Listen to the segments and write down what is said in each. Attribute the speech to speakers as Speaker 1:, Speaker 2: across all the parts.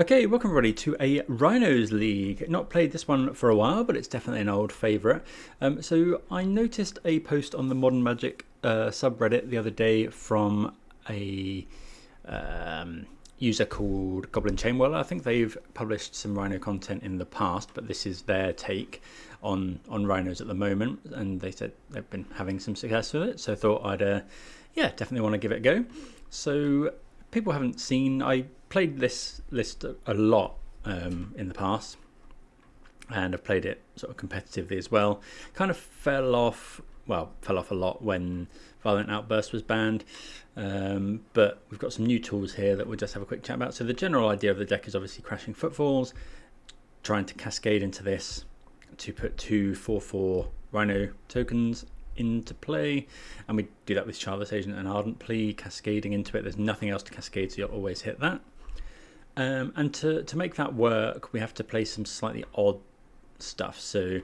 Speaker 1: Okay, welcome everybody to a Rhinos League. Not played this one for a while, but it's definitely an old favourite. So I noticed a post on the Modern Magic subreddit the other day from a user called GoblinChainwhirler. I think they've published some Rhino content in the past, but this is their take on Rhinos at the moment, and they said they've been having some success with it. So I thought I'd definitely want to give it a go. So people haven't seen, I played this list a lot in the past, and I've played it sort of competitively as well. Kind of fell off a lot when Violent Outburst was banned, but we've got some new tools here that we'll just have a quick chat about. So the general idea of the deck is obviously crashing Footfalls, trying to cascade into this to put 2 4/4 Rhino tokens into play, and we do that with Childless Agent and Ardent Plea cascading into it. There's nothing else to cascade, so you'll always hit that. And to make that work, we have to play some slightly odd stuff. So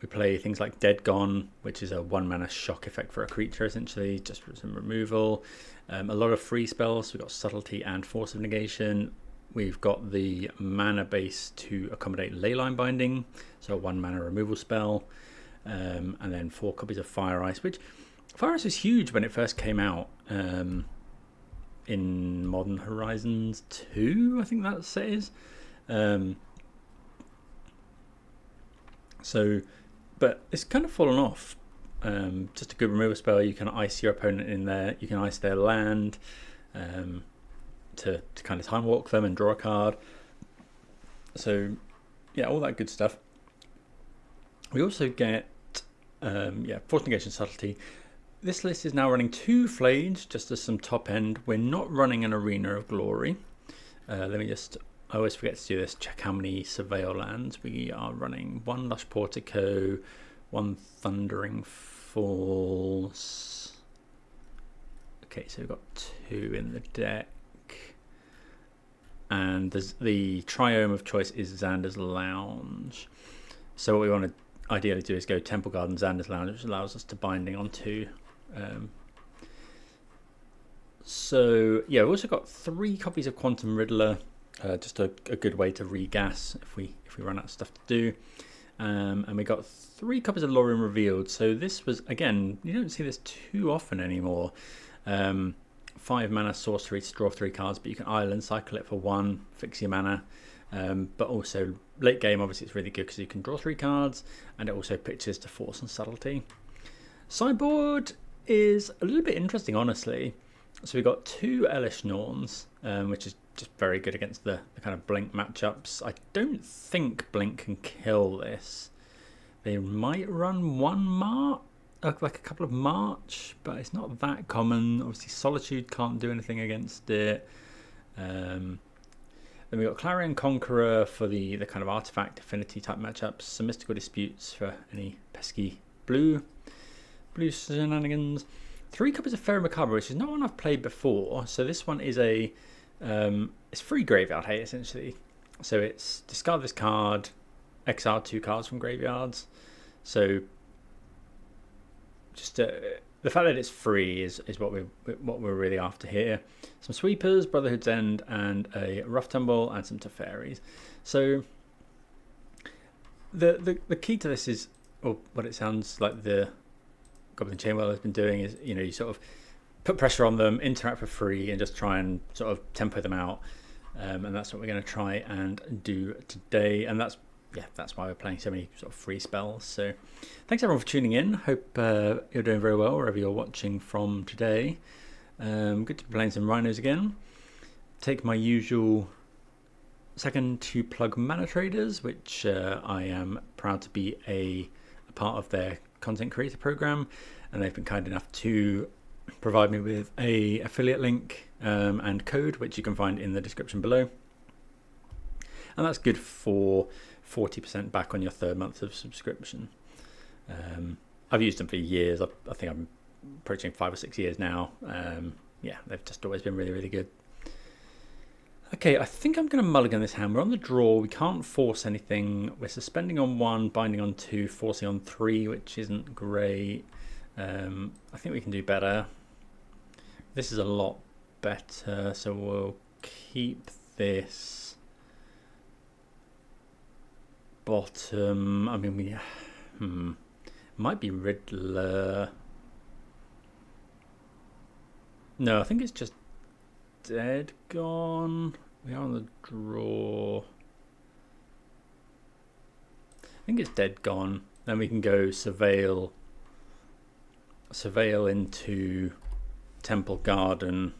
Speaker 1: we play things like Dead Gone, which is a 1-mana shock effect for a creature, essentially, just for some removal. A lot of free spells. We've got Subtlety and Force of Negation. We've got the mana base to accommodate Leyline Binding, so a 1-mana removal spell. And then 4 copies of Fire Ice, which Fire Ice was huge when it first came out. In Modern Horizons 2, I think that set is. But it's kind of fallen off. Just a good removal spell. You can ice your opponent in there. You can ice their land to kind of time walk them and draw a card. So yeah, all that good stuff. We also get Force Negation, Subtlety. This list is now running 2 Flayed, just as some top end. We're not running an Arena of Glory. I always forget to do this, check how many Surveil lands. We are running 1 Lush Portico, 1 Thundering Falls. Okay, so we've got 2 in the deck. And there's the Triome of choice is Xander's Lounge. So what we want to ideally do is go Temple Garden, Xander's Lounge, which allows us to binding on 2. So yeah, we've also got 3 copies of Quantum Riddler, just a good way to regas if we run out of stuff to do. And we got 3 copies of Lorien Revealed. So this was, again, you don't see this too often anymore. 5 mana sorcery to draw 3 cards, but you can island cycle it for 1, fix your mana. But also late game, obviously it's really good because you can draw 3 cards, and it also pitches to Force and Subtlety. Sideboard is a little bit interesting, honestly. So we've got 2 Elish Norns, which is just very good against the kind of Blink matchups. I don't think Blink can kill this. They might run 1 March, like a couple of March, but it's not that common. Obviously Solitude can't do anything against it. Then we've got Clarion Conqueror for the kind of artifact affinity type matchups. Some Mystical Disputes for any pesky blue shenanigans. 3 copies of Faerie Macabre, which is not one I've played before. So this one is it's free graveyard hate, essentially. So it's discard this card, exile 2 cards from graveyards. So just the fact that it's free is what we're really after here. Some Sweepers, Brotherhood's End, and a Rough Tumble, and some Teferis. So the key to this is, or what it sounds like the GoblinChainwhirler has been doing, is you sort of put pressure on them, interact for free, and just try and sort of tempo them out. And that's what we're going to try and do today. And that's why we're playing so many sort of free spells. So thanks everyone for tuning in. Hope you're doing very well wherever you're watching from today. Good to be playing some Rhinos again. Take my usual second to plug Manatraders, which I am proud to be a part of their content creator program, and they've been kind enough to provide me with a affiliate link and code, which you can find in the description below. And that's good for 40% back on your 3rd month of subscription. I've used them for years. I think I'm approaching 5 or 6 years now. They've just always been really, really good. Okay, I think I'm going to mulligan this hand. We're on the draw. We can't force anything. We're suspending on 1, binding on 2, forcing on 3, which isn't great. I think we can do better. This is a lot better, so we'll keep this. bottom. I mean, we might be Riddler. No, I think it's just dead gone. We are on the draw. I think it's dead gone. Then we can go surveil into Temple Garden.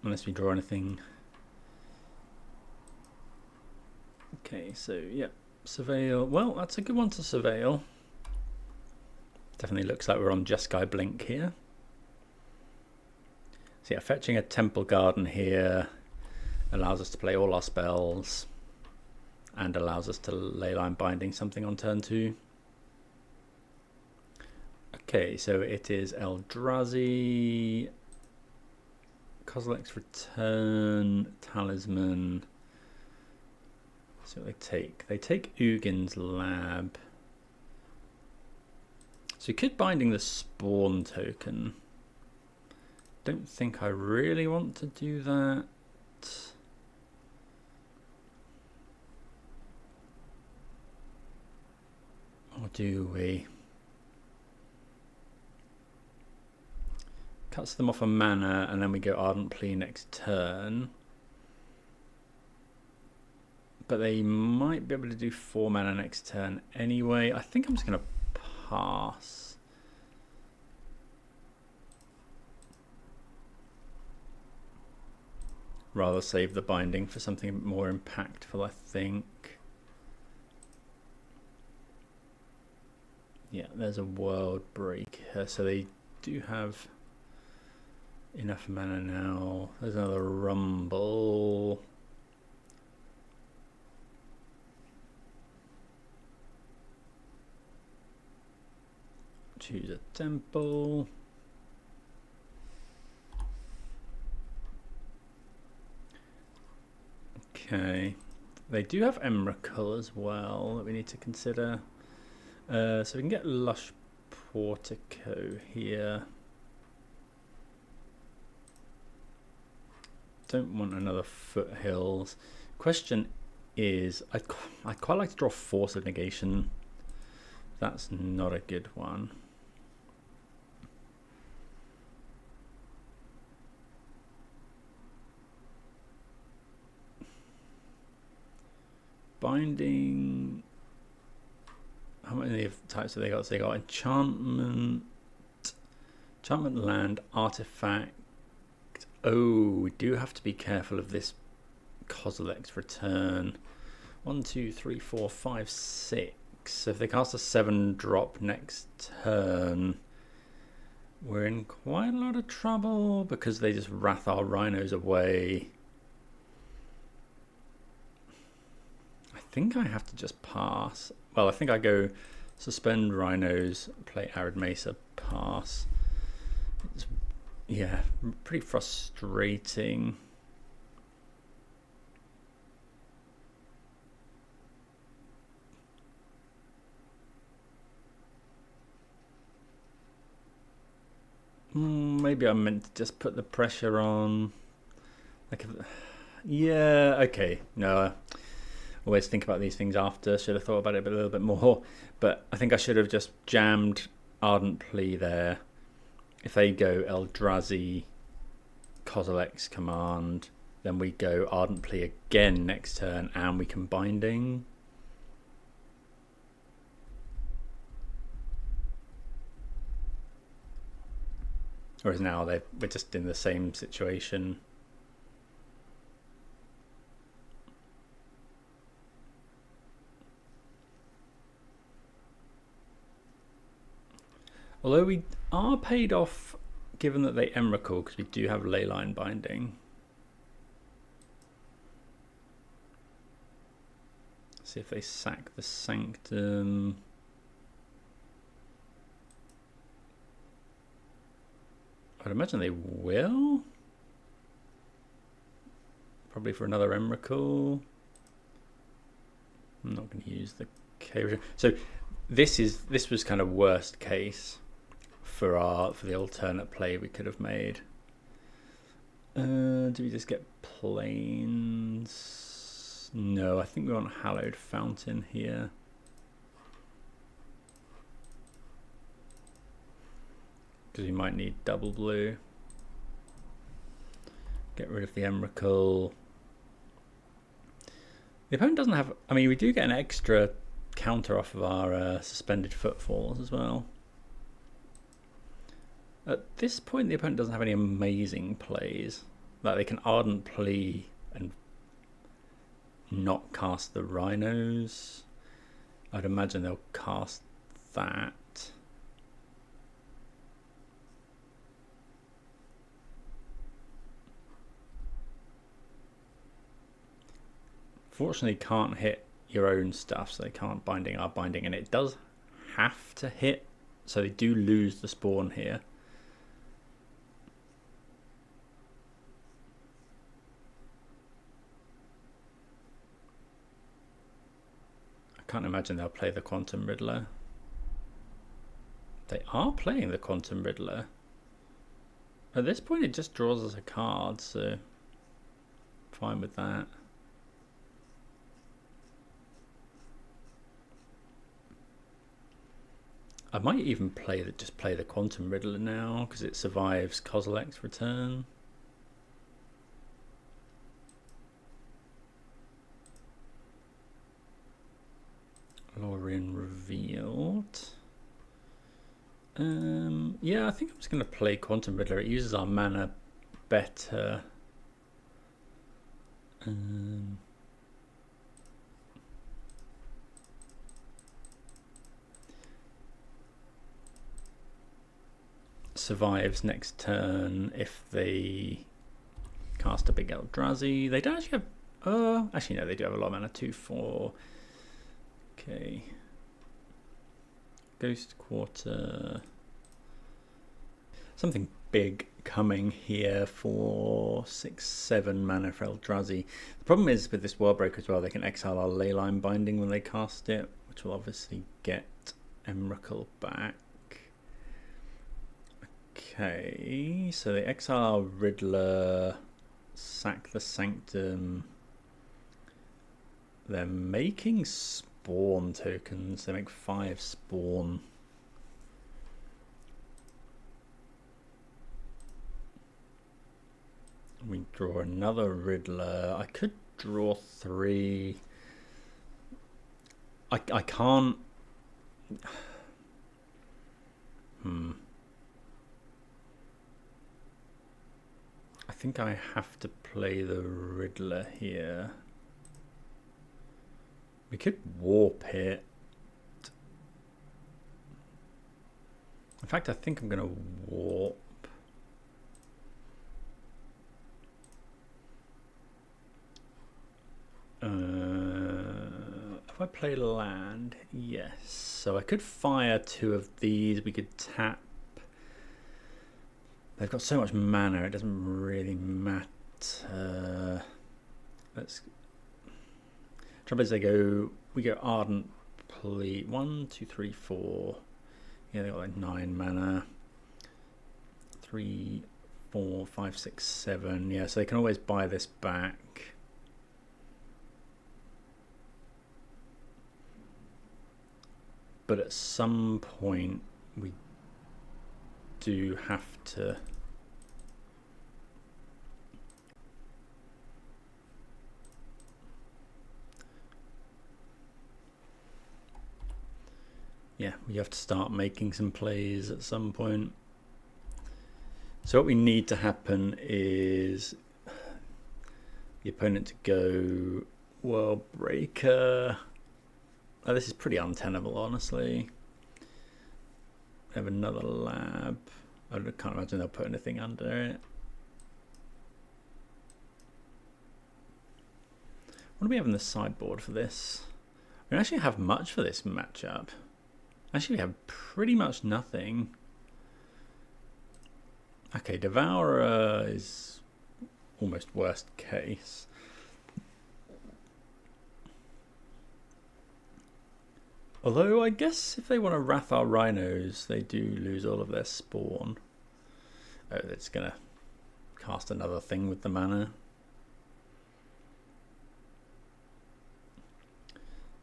Speaker 1: Unless we draw anything. Okay, so yeah, surveil. Well, that's a good one to surveil. Definitely looks like we're on Jeskai Blink here. So yeah, fetching a Temple Garden here allows us to play all our spells and allows us to leyline binding something on turn 2. Okay, so it is Eldrazi, Kozilek's Return, Talisman. So they take Ugin's Lab. So you could binding the Spawn token. Don't think I really want to do that. Or do we? Cuts them off a mana and then we go Ardent Plea next turn. But they might be able to do 4 mana next turn anyway. I think I'm just going to pass. Rather save the binding for something more impactful, I think. Yeah, there's a World Break here, so they do have enough mana now. There's another Rumble. Choose a temple. Okay, they do have Emrakul as well that we need to consider. So we can get Lush Portico here. Don't want another Foothills. Question is, I'd quite like to draw Force of Negation. That's not a good one. Binding. How many types have they got? So they got enchantment, land, artifact. Oh, we do have to be careful of this Kozilek's Return. 1, 2, 3, 4, 5, 6. So if they cast a 7-drop next turn, we're in quite a lot of trouble because they just wrath our Rhinos away. I think I have to just pass. Well, I think I go suspend Rhinos, play Arid Mesa, pass. It's, yeah, pretty frustrating. Maybe I meant to just put the pressure on. Like, yeah, okay. No, always think about these things after. Should have thought about it a little bit more. But I think I should have just jammed Ardent Plea there. If they go Eldrazi, Kozilek's Command, then we go Ardent Plea again next turn, and we can binding. Whereas now we're just in the same situation. Although we are paid off, given that they Emrakul, because we do have leyline binding. See if they sack the Sanctum. I'd imagine they will. Probably for another Emrakul. I'm not going to use the K. So this was kind of worst case for the alternate play we could have made. Do we just get plains? No, I think we want Hallowed Fountain here. Because we might need double blue. Get rid of the Emrakul. The opponent doesn't have... I mean, we do get an extra counter off of our suspended Footfalls as well. At this point, the opponent doesn't have any amazing plays. Like, they can Ardent Plea and not cast the Rhinos. I'd imagine they'll cast that. Fortunately, can't hit your own stuff, so they can't binding our binding, and it does have to hit, so they do lose the spawn here. I can't imagine they'll play the Quantum Riddler. They are playing the Quantum Riddler. At this point, it just draws us a card, so fine with that. I might even just play the Quantum Riddler now because it survives Kozilek's return. Lorien revealed. Yeah, I think I'm just going to play Quantum Riddler. It uses our mana better. Survives next turn if they cast a big Eldrazi. They don't actually have... actually, no, they do have a lot of mana. 2/4. Okay. Ghost Quarter. Something big coming here for 6/7 mana for Eldrazi. The problem is with this Worldbreaker as well, they can exile our Leyline Binding when they cast it, which will obviously get Emrakul back. Okay, so they exile Riddler, sack the Sanctum. They're making spawn tokens. They make 5 spawn. We draw another Riddler. I could draw 3. I can't. I think I have to play the Riddler here. We could warp it. In fact, I think I'm going to warp. If I play land, yes. So I could fire 2 of these. We could tap. They've got so much mana, it doesn't really matter. Trouble is we go Ardent Plea. 1, 2, 3, 4. Yeah, they've got like 9 mana. 3, 4, 5, 6, 7. Yeah, so they can always buy this back. But at some point we do have to we have to start making some plays at some point. So what we need to happen is the opponent to go Worldbreaker. Oh, this is pretty untenable, honestly. We have another lab. I can't imagine they'll put anything under it. What do we have in the sideboard for this? We don't actually have much for this matchup. Actually, we have pretty much nothing. Okay, Devourer is almost worst case. Although, I guess if they want to wrath our Rhinos, they do lose all of their spawn. Oh, that's going to cast another thing with the mana.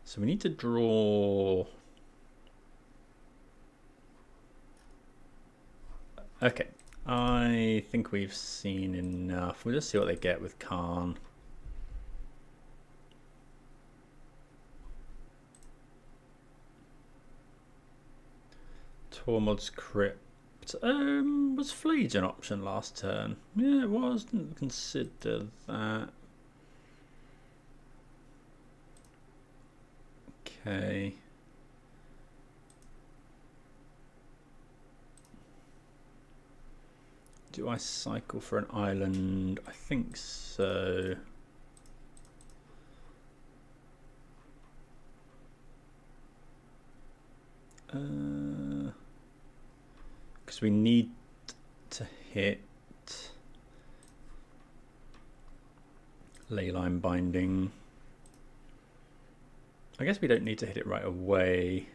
Speaker 1: So we need to draw. Okay, I think we've seen enough. We'll just see what they get with Khan. Tormod's Crypt. Was Fleege an option last turn? Yeah, it was. Didn't consider that. Okay. Do I cycle for an island? I think so. Because we need to hit Leyline Binding. I guess we don't need to hit it right away.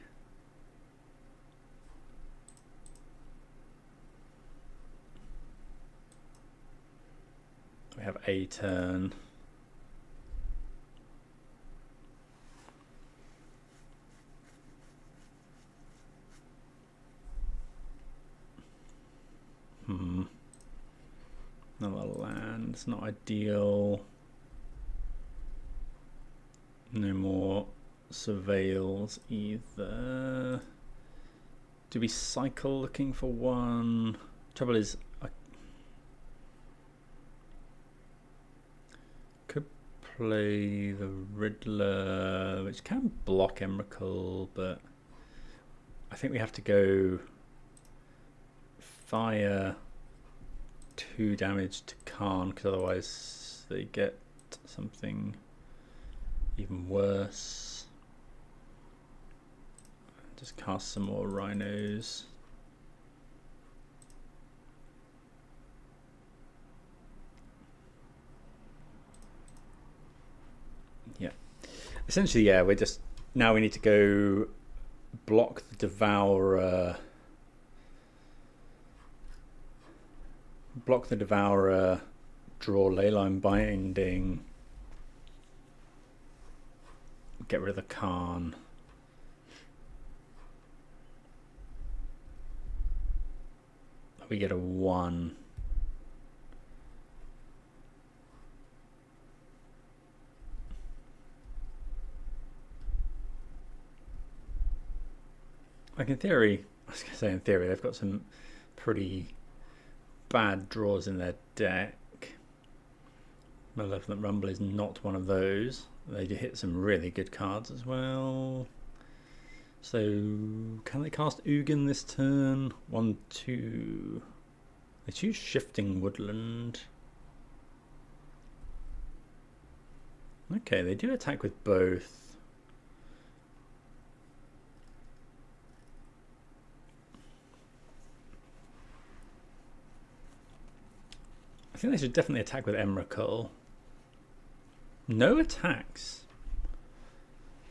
Speaker 1: We have a turn. Another land. It's not ideal. No more surveils either. Do we cycle looking for one? Trouble is, I could play the Riddler, which can block Emrakul, but I think we have to go fire 2 damage to Khan, because otherwise they get something even worse. Just cast some more Rhinos. Yeah. Essentially, yeah, we're just now we need to go block the Devourer. Block the Devourer, draw Leyline Binding, get rid of the Khan. We get a 1. Like in theory, I was going to say in theory, they've got some pretty bad draws in their deck. Malevolent Rumble is not one of those. They do hit some really good cards as well. So can they cast Ugin this turn? 1, 2. They choose Shifting Woodland. Okay, they do attack with both. I think they should definitely attack with Emrakul. No attacks.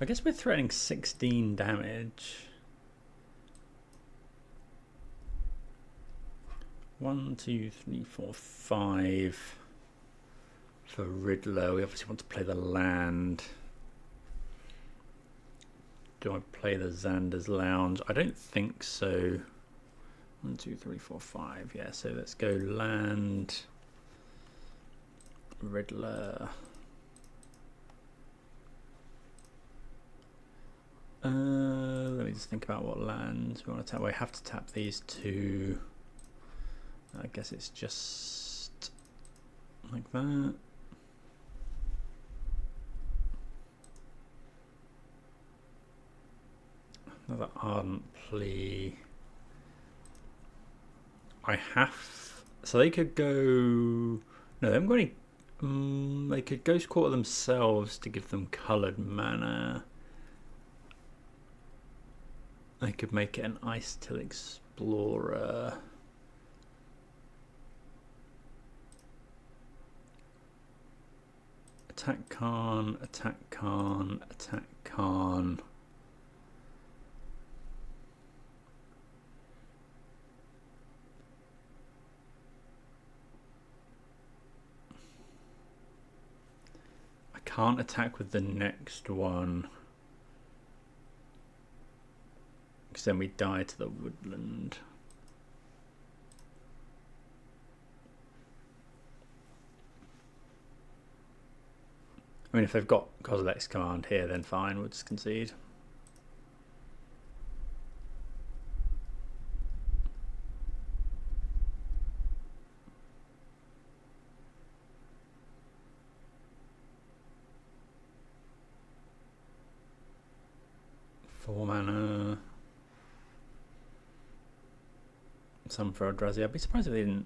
Speaker 1: I guess we're threatening 16 damage. 1, 2, 3, 4, 5 for Riddler. We obviously want to play the land. Do I play the Xander's Lounge? I don't think so. 1, 2, 3, 4, 5. Yeah, so let's go land. Riddler. Let me just think about what lands we want to tap. We have to tap these 2. I guess it's just like that. Another Ardent Plea. I have. So they could go. No, they haven't got any. They could Ghost Quarter themselves to give them coloured mana. They could make it an Ice Till Explorer. Attack Khan, attack Khan, attack Khan. can't attack with the next one, because then we die to the woodland. I mean, if they've got Kozilek's command here, then fine, we'll just concede. Four mana. Some for Eldrazi. I'd be surprised if they didn't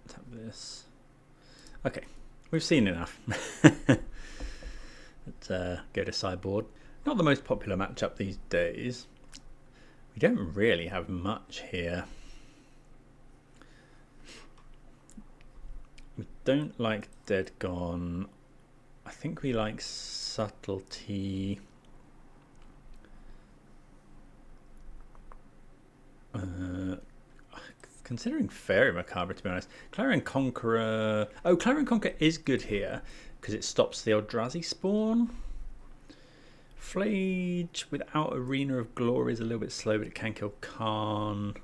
Speaker 1: tap this. Okay, we've seen enough. Let's go to sideboard. Not the most popular matchup these days. We don't really have much here. We don't like Dead Gone. I think we like Subtlety. Considering Fairy Macabre, to be honest. Clarion Conqueror. Oh, Clarion Conqueror is good here because it stops the Eldrazi spawn. Flage without Arena of Glory is a little bit slow, but it can kill Khan.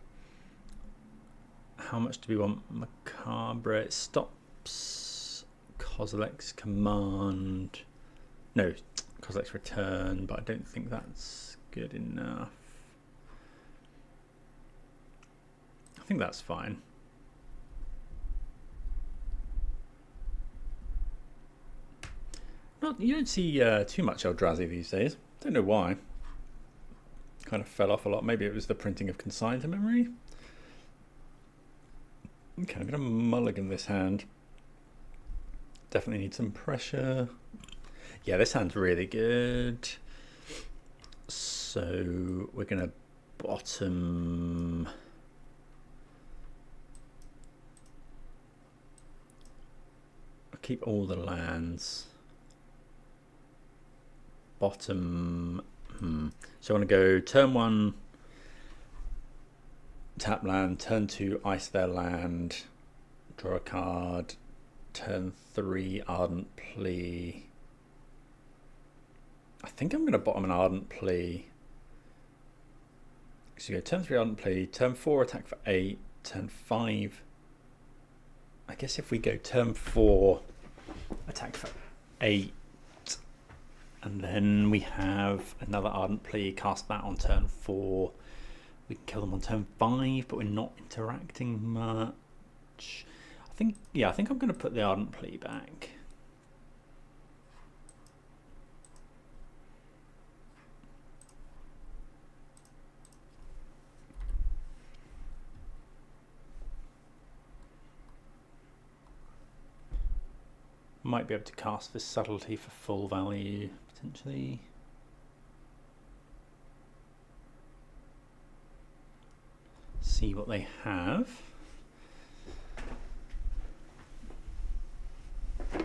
Speaker 1: How much do we want Macabre? It stops Kozilek's command. No, Kozilek's return, but I don't think that's good enough. I think that's fine. You don't see too much Eldrazi these days. Don't know why. Kind of fell off a lot. Maybe it was the printing of Consign to Memory. Okay, I'm going to mulligan this hand. Definitely need some pressure. Yeah, this hand's really good. So we're going to bottom... Keep all the lands. Bottom. So I want to go turn 1, tap land, turn 2, ice their land, draw a card, turn 3, Ardent Plea. I think I'm going to bottom an Ardent Plea. So you go turn 3, Ardent Plea, turn 4, attack for 8, turn 5. I guess if we go turn 4, attack for 8, and then we have another Ardent Plea, cast that on turn 4. We can kill them on turn 5, but we're not interacting much. I think I'm going to put the Ardent Plea back. Might be able to cast this Subtlety for full value, potentially. See what they have. And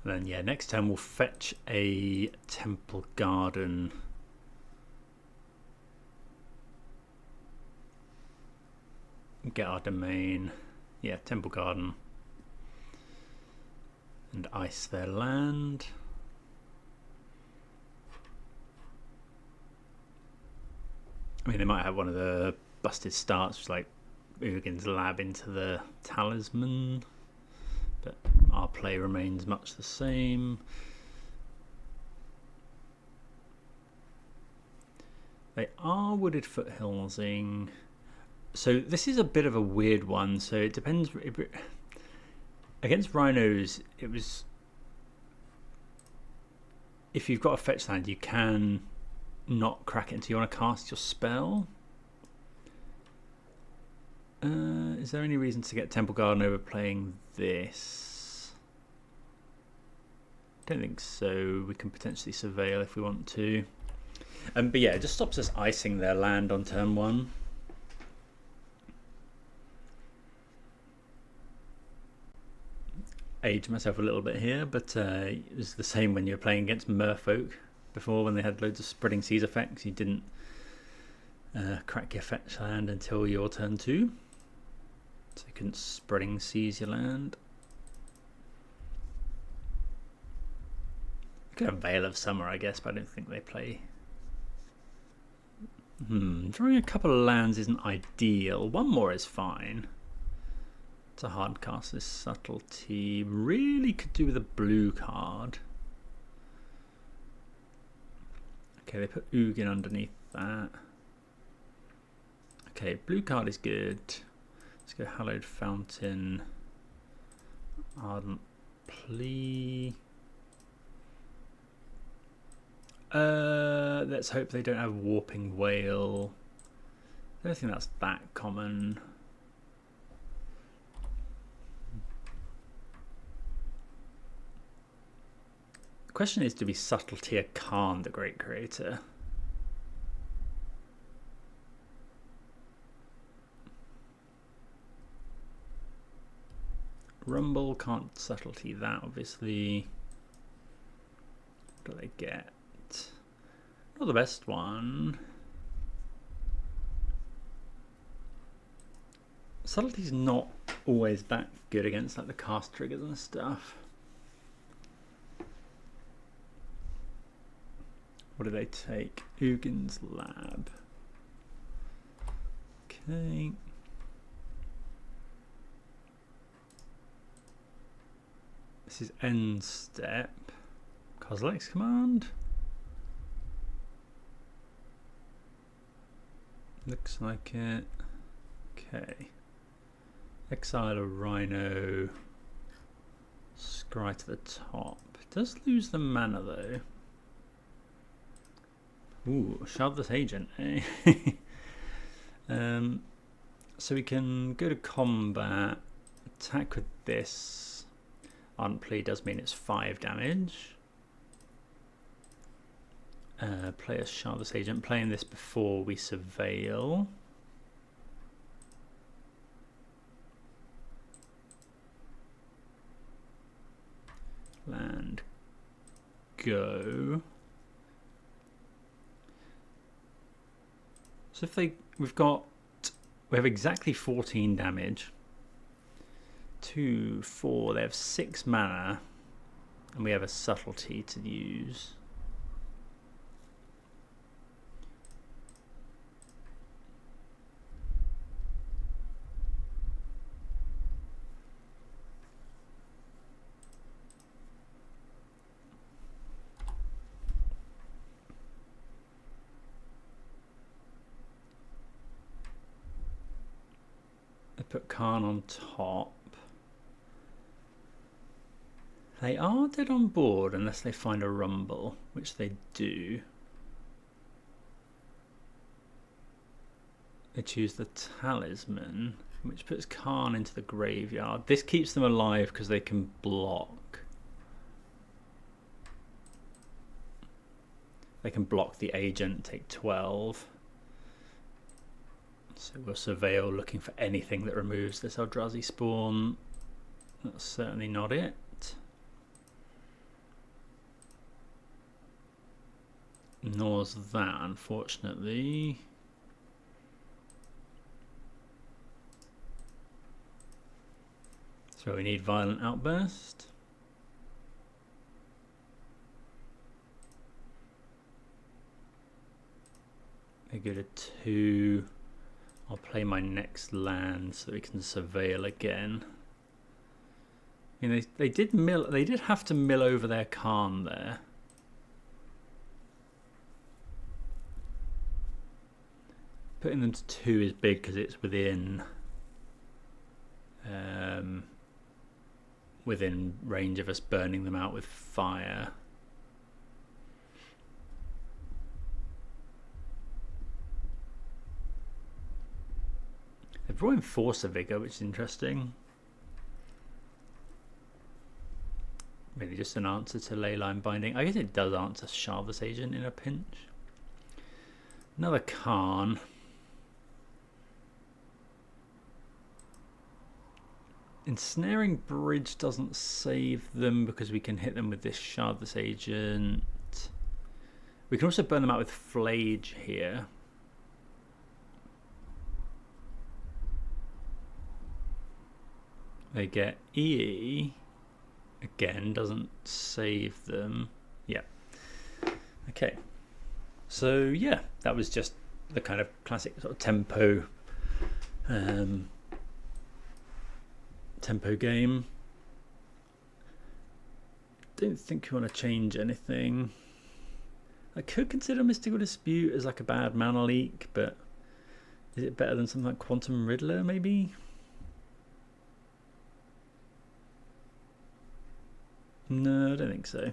Speaker 1: then, yeah, next turn we'll fetch a Temple Garden. Get our domain. Yeah, Temple Garden. And ice their land. I mean, they might have one of the busted starts, just like Ugin's Lab into the Talisman, but our play remains much the same. They are Wooded Foothillsing. So this is a bit of a weird one. So it depends. Against Rhinos, it was... If you've got a fetch land, you can not crack it until you want to cast your spell. Is there any reason to get Temple Garden over playing this? Don't think so. We can potentially Surveil if we want to. But yeah, it just stops us icing their land on turn 1. Age myself a little bit here, but it was the same when you were playing against Merfolk before, when they had loads of Spreading Seas effects. You didn't crack your fetch land until your turn 2, so you couldn't Spreading Seas your land. Go Veil of Summer, I guess, but I don't think they play. Drawing a couple of lands isn't ideal. One more is fine. It's a hard cast. This Subtlety really could do with a blue card. Okay, they put Ugin underneath that. Okay, blue card is good. Let's go Hallowed Fountain. Ardent Plea. Let's hope they don't have Warping Whale. I don't think that's that common. The question is, do we Subtlety a Khan, the Great Creator? Rumble can't Subtlety that, obviously. What do they get? Not the best one. Subtlety's not always that good against like the cast triggers and stuff. What do they take? Ugin's Lab. Okay. This is end step. Kozilek's Command. Looks like it. Okay. Exile a Rhino. Scry to the top. It does lose the mana though. Ooh, Shardless Agent, eh? So we can go to combat, attack with this. Ardent Plea does mean it's 5 damage. Play a Shardless Agent, playing this before we Surveil. Land, go. So if we have exactly 14 damage. 2, 4, they have 6 mana, and we have a Subtlety to use. They put Khan on top. They are dead on board unless they find a Rumble, which they do. They choose the Talisman, which puts Khan into the graveyard. This keeps them alive because they can block. They can block the agent, take 12. So we'll Surveil looking for anything that removes this Eldrazi Spawn. That's certainly not it. Nor's that, unfortunately. So we need Violent Outburst. They go to 2. I'll play my next land so we can Surveil again. I mean, they did have to mill over their Khan there. Putting them to 2 is big because it's within within range of us burning them out with fire. They've brought in Force of Vigor, which is interesting. Maybe just an answer to Leyline Binding. I guess it does answer Shardless Agent in a pinch. Another Khan. Ensnaring Bridge doesn't save them because we can hit them with this Shardless Agent. We can also burn them out with Flage here. They get EE. Again, doesn't save them. Yeah, Okay, so yeah, that was just the kind of classic sort of tempo game. Don't think you want to change anything. I could consider Mystical Dispute as like a bad mana leak, but is it better than something like Quantum Riddler maybe? No, I don't think so.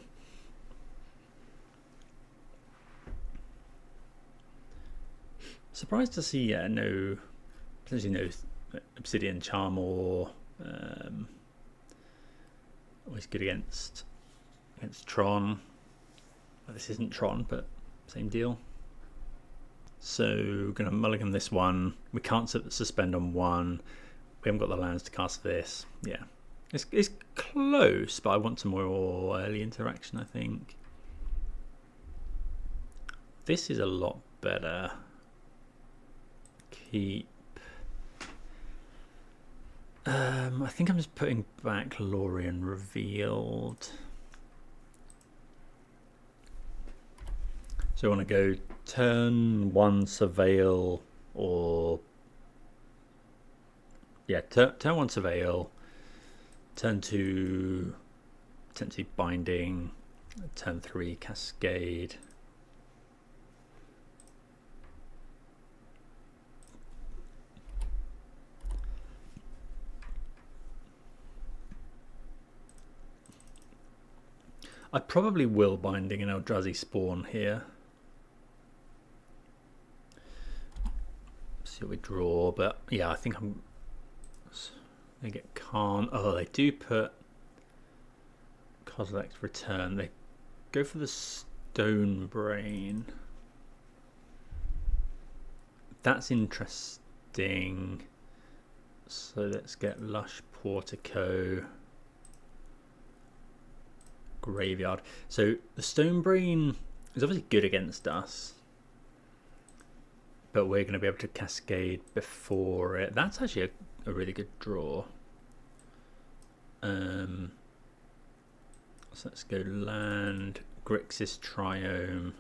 Speaker 1: Surprised to see potentially no Obsidian Charm or always good against Tron. Well, this isn't Tron, but same deal. So gonna mulligan this one. We can't suspend on one. We haven't got the lands to cast this. Yeah, it's close, but I want some more early interaction, I think. This is a lot better. Keep. I think I'm just putting back Lorien Revealed. So I want to go turn 1 Surveil, or yeah, turn 1 Surveil, turn 2 potentially Binding, turn 3 Cascade. I probably will Binding an Eldrazi Spawn here. See what we draw, but yeah, I think they get Khan. Oh, they do put Kozilek's Return. They go for the Stone Brain. That's interesting. So let's get Lush Portico. Graveyard. So the Stone Brain is obviously good against us, but we're going to be able to Cascade before it. That's actually a really good draw. So let's go land, Grixis Triome,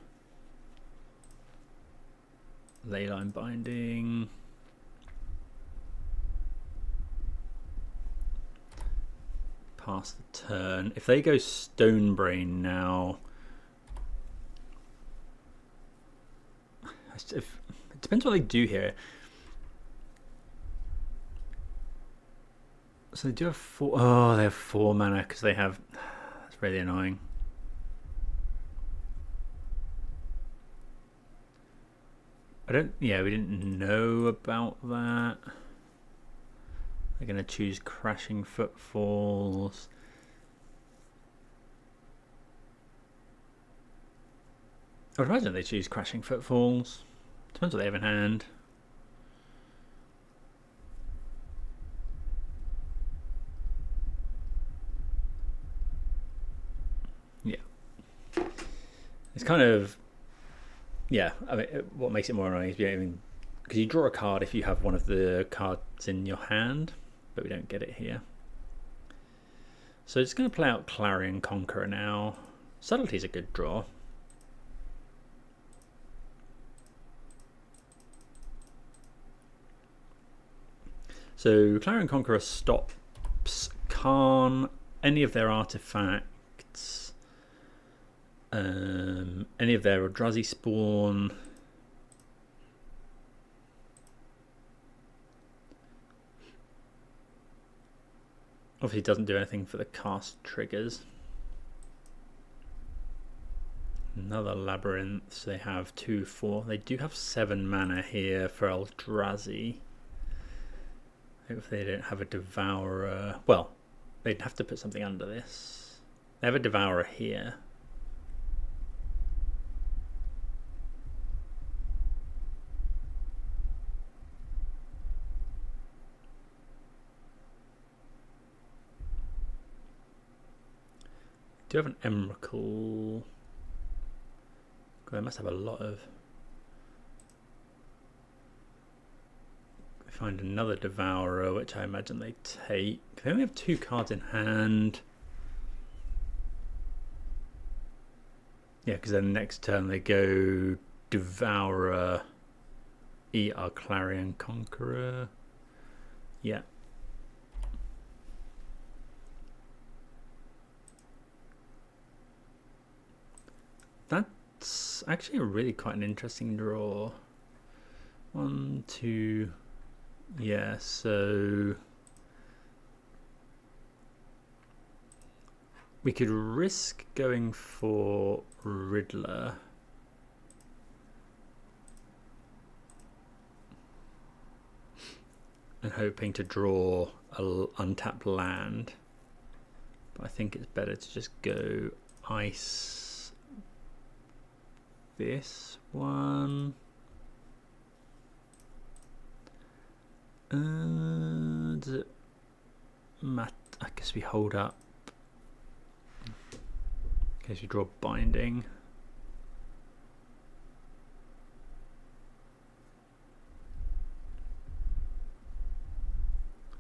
Speaker 1: Leyline Binding. Pass the turn. If they go Stone Brain now, it depends what they do here. So they do have 4. Oh, they have 4 mana because they have. That's really annoying. Yeah, we didn't know about that. They're going to choose Crashing Footfalls. I would imagine they choose Crashing Footfalls. Depends what they have in hand. Yeah. It's kind of... Yeah, I mean, what makes it more annoying is because you draw a card if you have one of the cards in your hand, but we don't get it here. So it's going to play out Clarion Conqueror now. Subtlety's a good draw. So Clarion Conqueror stops Karn, any of their artifacts, any of their Eldrazi Spawn. Obviously doesn't do anything for the cast triggers. Another Labyrinth. They have 2, 4. They do have 7 mana here for Eldrazi. If they don't have a Devourer, well, they'd have to put something under this. They have a Devourer here. Do you have an Emrakul? They must have a lot of... They find another Devourer, which I imagine they take. They only have 2 cards in hand. Yeah, because then next turn they go Devourer, eat our Clarion Conqueror. Yeah. That's actually really quite an interesting draw. 1, 2, yeah, so we could risk going for Riddler. And hoping to draw an untapped land. But I think it's better to just go ice this one. Does it matter? I guess we hold up. In case we draw binding.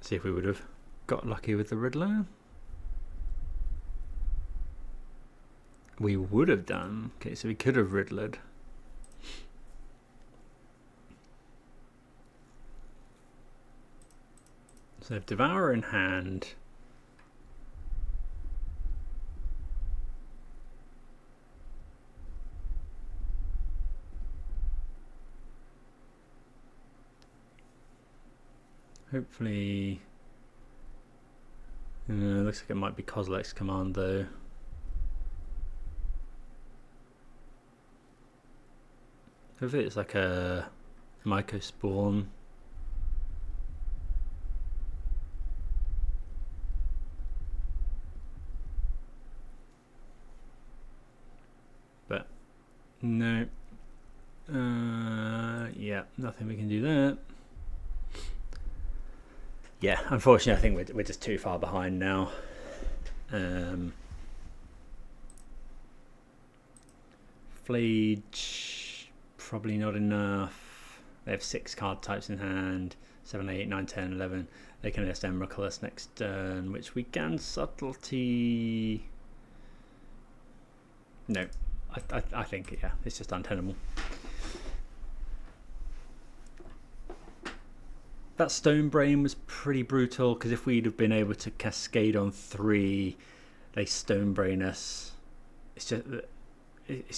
Speaker 1: See if we would have got lucky with the Riddler. We would have done. Okay, so we could have Riddlered. So if Devourer in hand. Hopefully, looks like it might be Kozilek's command though. Hopefully it's like a Myco Spawn. But no. Yeah, nothing we can do there. Yeah, unfortunately, I think we're just too far behind now. Flage, probably not enough. They have 6 card types in hand. 7, 8, 9, 10, 11. They can just Emrakul us next turn, which we can subtlety. No, I think, yeah, it's just untenable. That Stone Brain was pretty brutal, because if we'd have been able to cascade on 3, they Stone Brain us. It's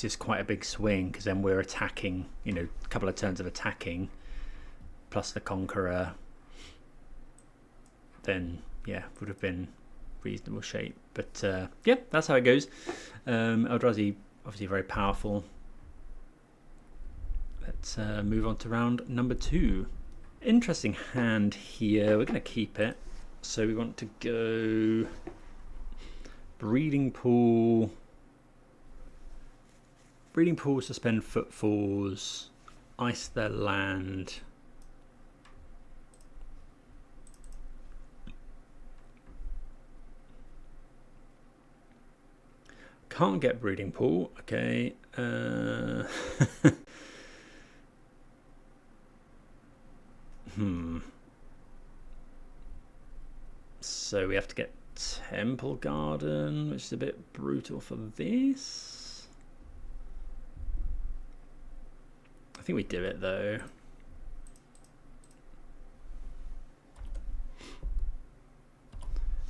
Speaker 1: just quite a big swing, because then we're attacking, a couple of turns of attacking, plus the Conqueror. Then, yeah, would have been reasonable shape. But, yeah, that's how it goes. Eldrazi, obviously very powerful. Let's move on to round number 2. Interesting hand here. We're going to keep it. So we want to go Breeding Pool, suspend Footfalls, ice their land. Can't get Breeding Pool. Okay. So we have to get Temple Garden, which is a bit brutal for this. I think we do it though.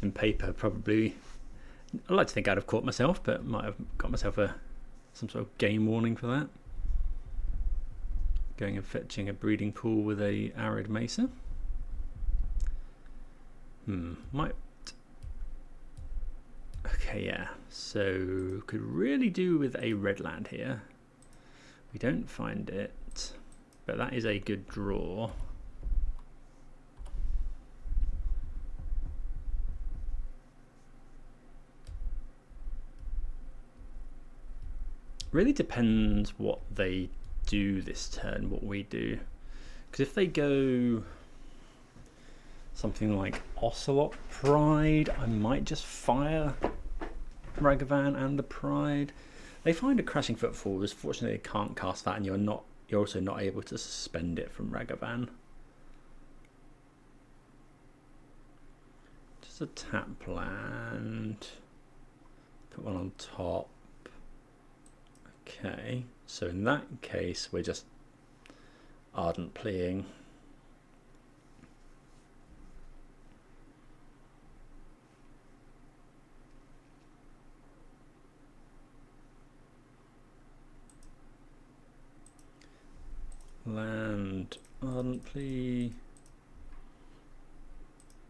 Speaker 1: In paper, probably. I'd like to think I'd have caught myself, but might have got myself some sort of game warning for that. Going and fetching a Breeding Pool with a Arid Mesa. Might. Okay, yeah. So could really do with a red land here. We don't find it, but that is a good draw. Really depends what they do this turn, what we do. Because if they go something like Ocelot Pride, I might just fire Ragavan and the Pride. They find a Crashing Footfalls. Fortunately, they can't cast that, and you're also not able to suspend it from Ragavan. Just a tap land. Put one on top. Okay, so in that case, we're just ardent playing. Land ardently.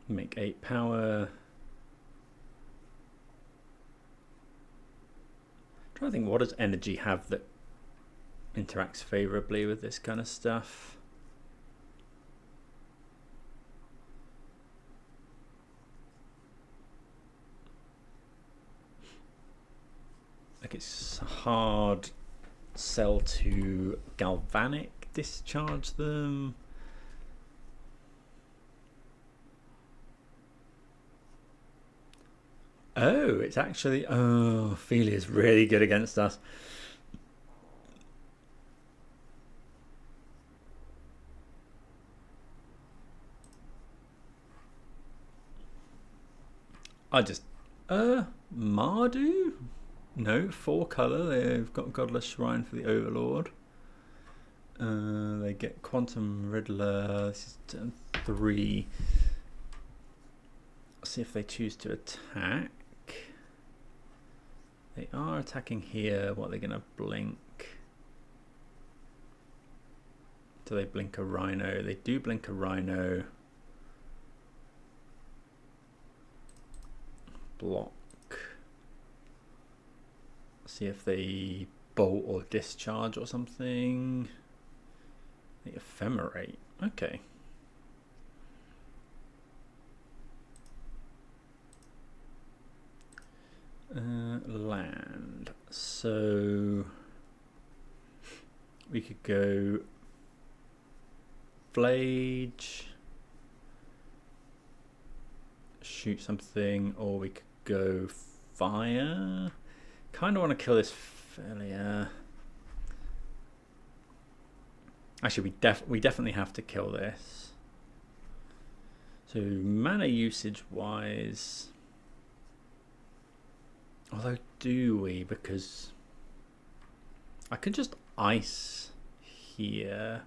Speaker 1: Make 8 power. Trying to think, what does energy have that interacts favorably with this kind of stuff? Like, it's a hard sell to galvanic discharge them. Oh, it's actually, oh, Ophelia is really good against us. I just, Mardu? No, 4 colour. They've got Godless Shrine for the Overlord. They get Quantum Riddler. This is turn 3. Let's see if they choose to attack. They are attacking here. What are they going to blink? Do they blink a Rhino? They do blink a Rhino. Block. See if they bolt or discharge or something. They ephemerate. Okay. Land. So we could go Flage, shoot something, or we could go fire. Kind of want to kill this failure. Actually, we definitely have to kill this. So mana usage wise, although do we? Because I could just ice here.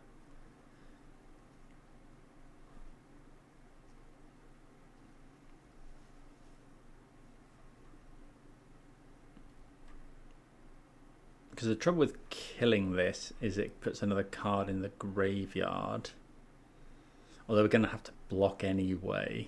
Speaker 1: Because the trouble with killing this is it puts another card in the graveyard. Although we're going to have to block anyway.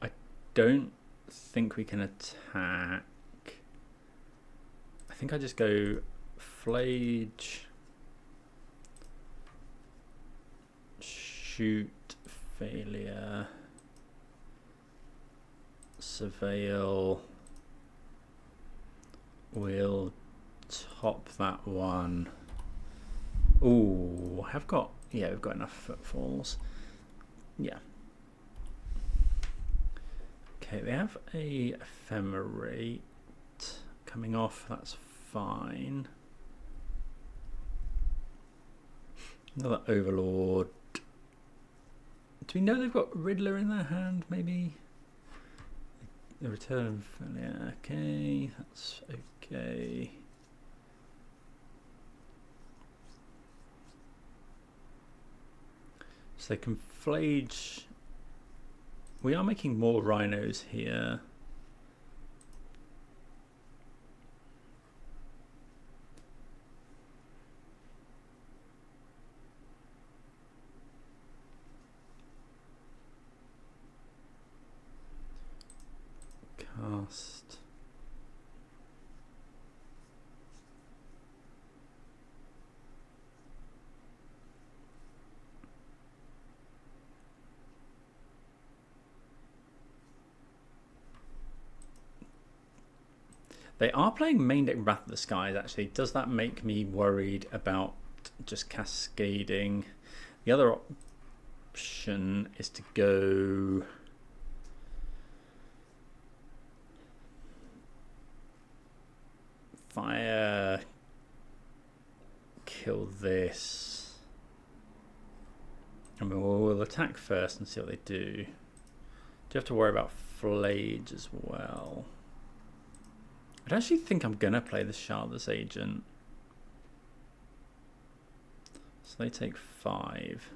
Speaker 1: I don't think we can attack. I think I just go Flage. Shoot, failure, surveil. We'll top that one. Ooh, I've got, yeah, we've got enough footfalls. Yeah. Okay, they have a ephemerate coming off, that's fine. Another Overlord. Do we know they've got Riddler in their hand, maybe? The return of failure. Okay, that's okay. So they can Flage. We are making more Rhinos here. Cast. They are playing main deck Wrath of the Skies, actually. Does that make me worried about just cascading? The other option is to go fire, kill this. mean, we'll attack first and see what they do. Do you have to worry about Flage as well? I actually think I'm gonna play the Shardless Agent. So they take 5.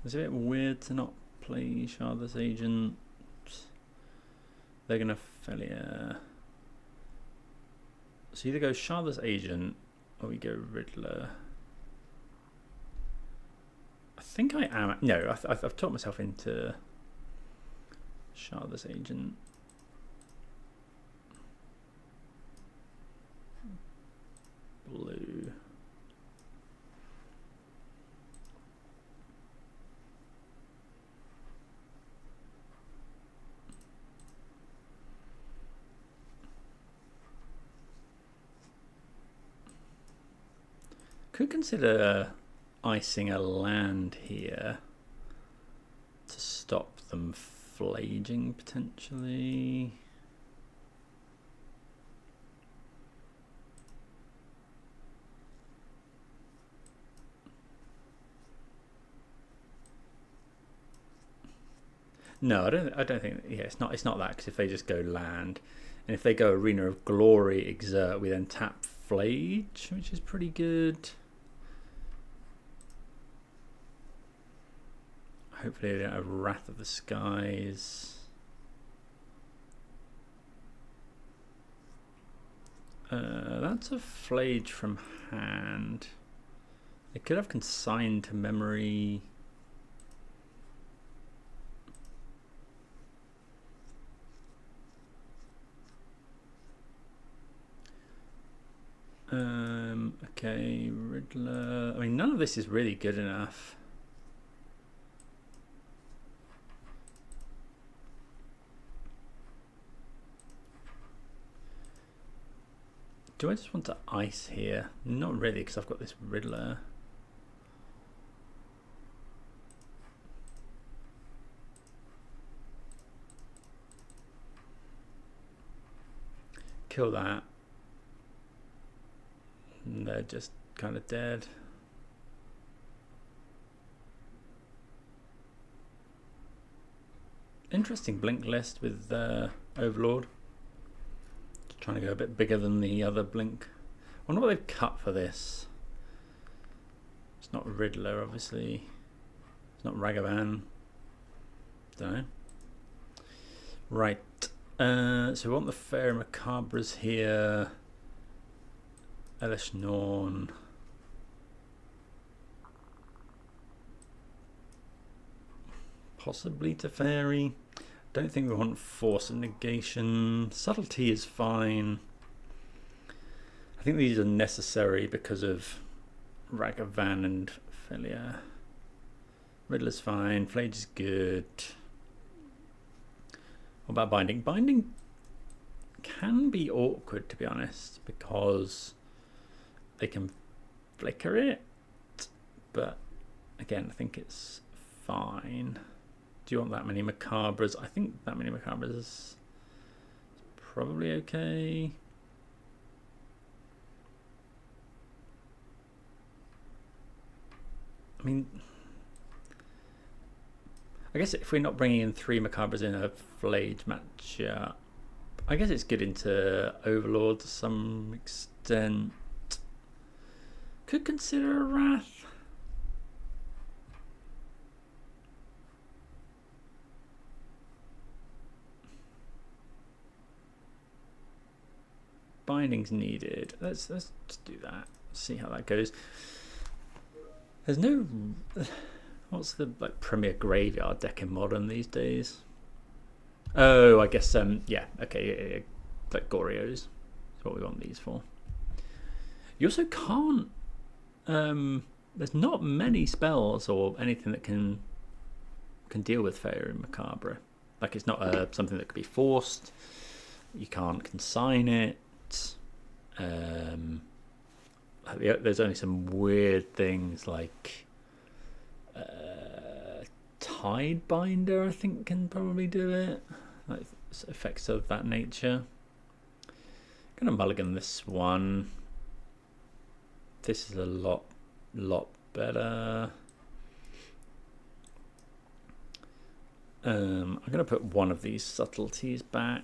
Speaker 1: It's a bit weird to not play Shardless Agent. They're gonna failure. So either go Shardless Agent or we go Riddler. I think I am. No, I've talked myself into Shardless Agent. Blue. Could consider icing a land here to stop them flaging potentially. No, I don't think. Yeah, it's not that, because if they just go land, and if they go Arena of Glory, exert, we then tap Flage, which is pretty good. Hopefully they don't have Wrath of the Skies. That's a Flage from hand. They could have Consigned to Memory. Okay, Riddler. I mean, none of this is really good enough. Do I just want to ice here? Not really, because I've got this Riddler. Kill that. And they're just kind of dead. Interesting blink list with Overlord. Trying to go a bit bigger than the other blink. I wonder what they've cut for this. It's not Riddler, obviously. It's not Ragavan. Don't know. Right. So we want the Fair Macabres here. Elish Norn. Possibly Teferi. Don't think we want Force of Negation. Subtlety is fine. I think these are necessary because of Ragavan and Felia. Riddler's fine. Flage is good. What about Binding? Binding can be awkward, to be honest, because they can flicker it. But again, I think it's fine. Do you want that many Macabres? I think that many Macabres is probably okay. I mean, I guess if we're not bringing in 3 Macabres in a Flage match, I guess it's good into Overlord to some extent. Could consider a Wrath. Binding's needed. Let's just do that. See how that goes. There's no. What's the premier graveyard deck in Modern these days? Oh, I guess yeah. Okay, yeah. Like Goryo's is what we want these for. You also can't. There's not many spells or anything that can deal with Fairy Macabre. Like, it's not something that could be forced. You can't consign it. There's only some weird things like Tidebinder, I think, can probably do it. Like effects of that nature. Gonna mulligan this one. This is a lot better. I'm going to put one of these subtleties back.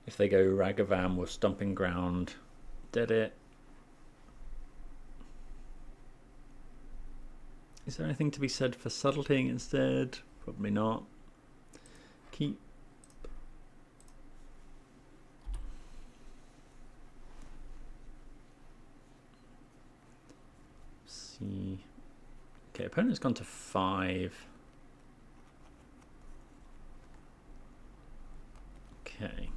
Speaker 1: If they go Ragavan with Stomping Ground, dead it. Is there anything to be said for subtletying instead? Probably not. Keep. See. Okay, opponent's gone to 5. Okay.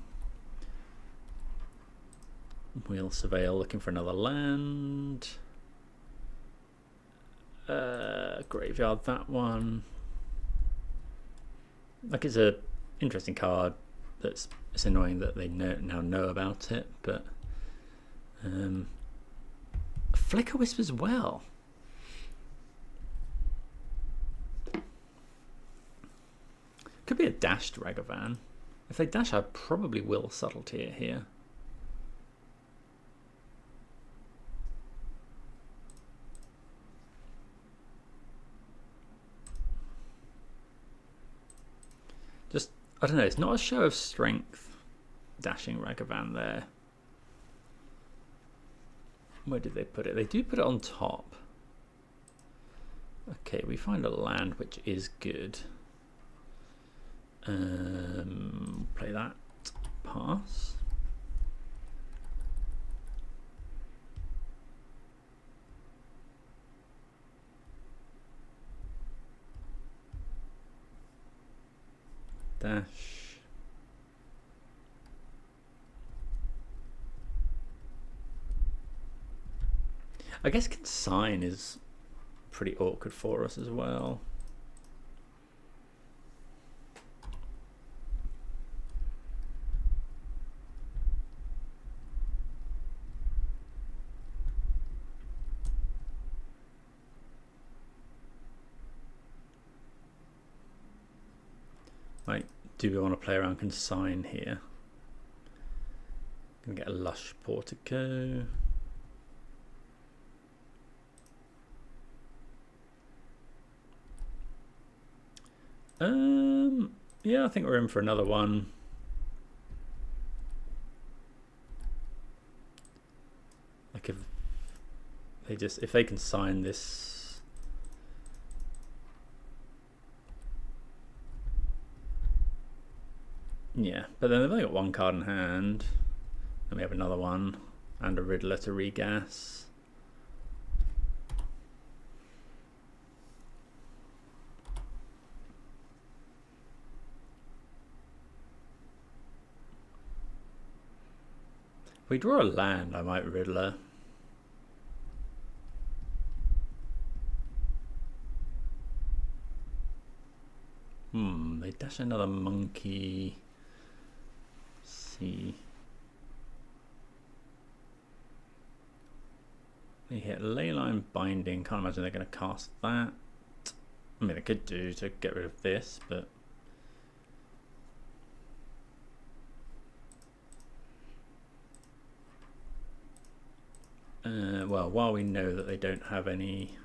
Speaker 1: We'll surveil, looking for another land. Graveyard that one. Like, it's a interesting card. It's annoying that they now know about it, but Flicker Wisp as well. Could be a dashed Ragavan. If they dash, I probably will subtlety it here. Just, I don't know, it's not a show of strength dashing Ragavan there. Where did they put it? They do put it on top. Okay, we find a land which is good. Play that. Pass. Dash. I guess consign is pretty awkward for us as well. Right, do we want to play around consign here? Gonna get a lush portico. Yeah, I think we're in for another one. Like if they can sign this. Yeah, but then they've only got one card in hand. Then we have another one and a Riddler to regas. If we draw a land, I might Riddler. They dash another monkey. Let's see. They hit Leyline Binding. Can't imagine they're going to cast that. I mean, they could do to get rid of this, but well, while we know that they don't have any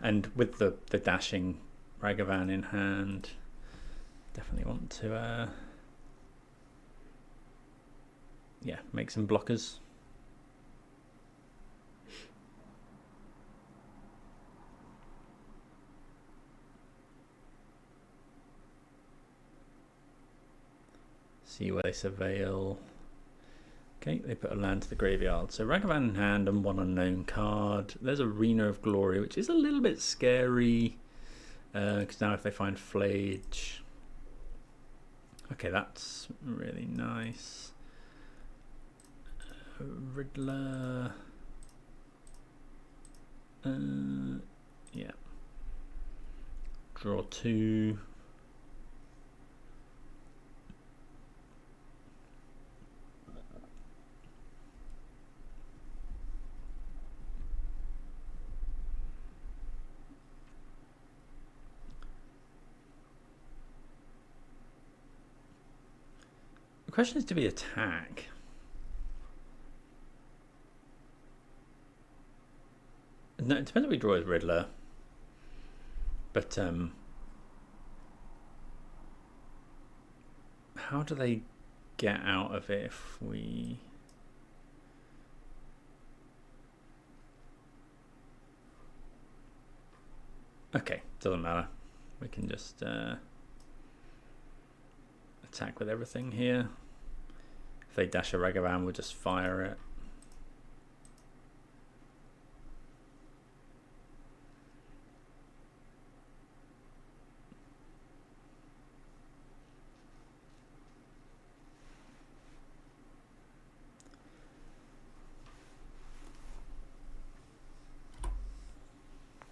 Speaker 1: and with the dashing Ragavan in hand, definitely want to make some blockers. See where they surveil. Okay, they put a land to the graveyard. So Ragavan in hand and one unknown card. There's a Rhino of Glory, which is a little bit scary. Because now if they find Flage. Okay, that's really nice. Riddler. Yeah. Draw 2. question is, do we attack? No, it depends if we draw as Riddler. But how do they get out of it if we... Okay, doesn't matter. We can just attack with everything here. If they dash a Ragavan, we'll just fire it.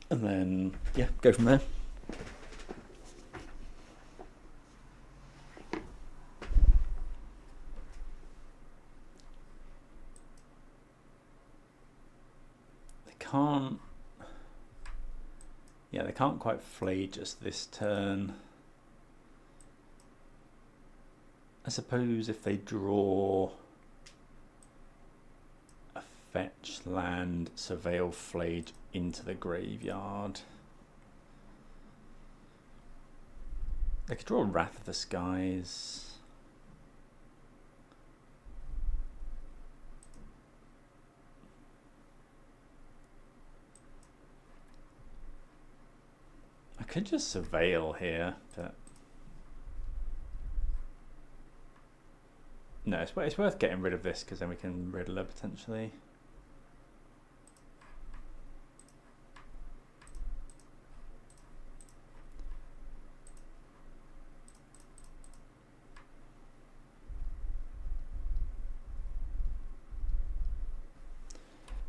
Speaker 1: And then, yeah, go from there. They can't quite flay just this turn. I suppose if they draw a fetch land, Surveil Flage into the graveyard. They could draw Wrath of the Skies. I could just Surveil here, but no, it's worth getting rid of this because then we can Riddler potentially.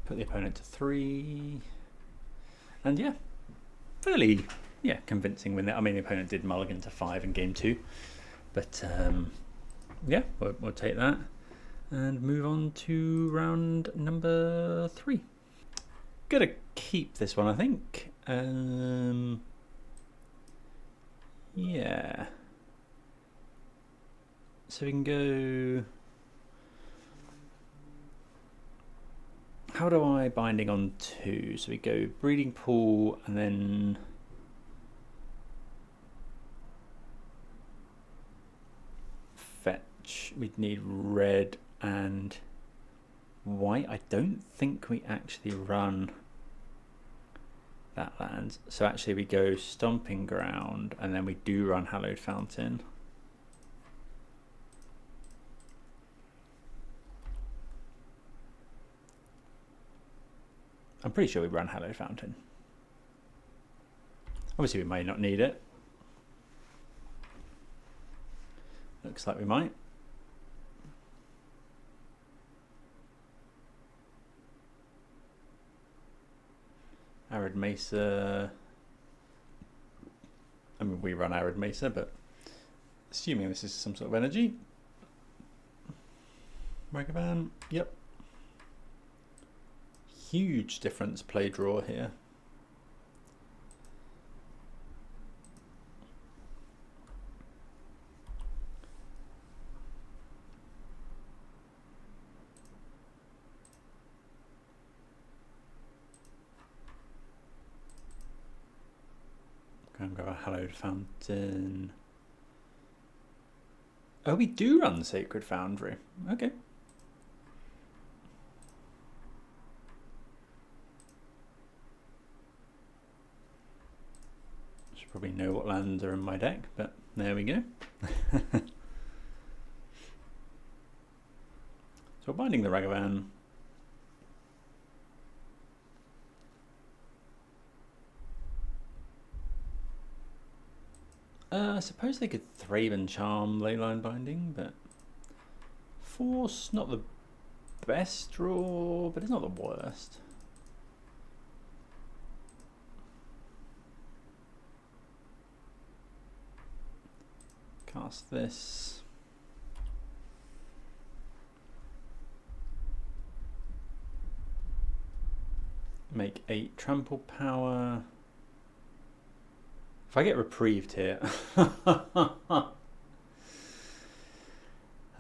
Speaker 1: Put the opponent to 3, and yeah, fairly convincing win there. I mean, the opponent did mulligan to 5 in game 2, but yeah, we'll take that and move on to round number 3. Gonna keep this one, I think. Yeah, so we can go. How do I binding on 2? So we go Breeding Pool and then fetch. We'd need red and white. I don't think we actually run that land. So actually we go Stomping Ground and then we do run Hallowed Fountain. I'm pretty sure we run Hallowed Fountain. Obviously we may not need it. Looks like we might. Arid Mesa. I mean, we run Arid Mesa, but assuming this is some sort of energy. Ragavan, yep. Huge difference play draw here. Go and go a Hallowed Fountain. Oh, we do run Sacred Foundry. Okay. Probably know what lands are in my deck, but there we go. So binding the Ragavan. I suppose they could Thraben Charm Leyline Binding, but Force, not the best draw, but it's not the worst. Cast this. Make 8 trample power. If I get reprieved here,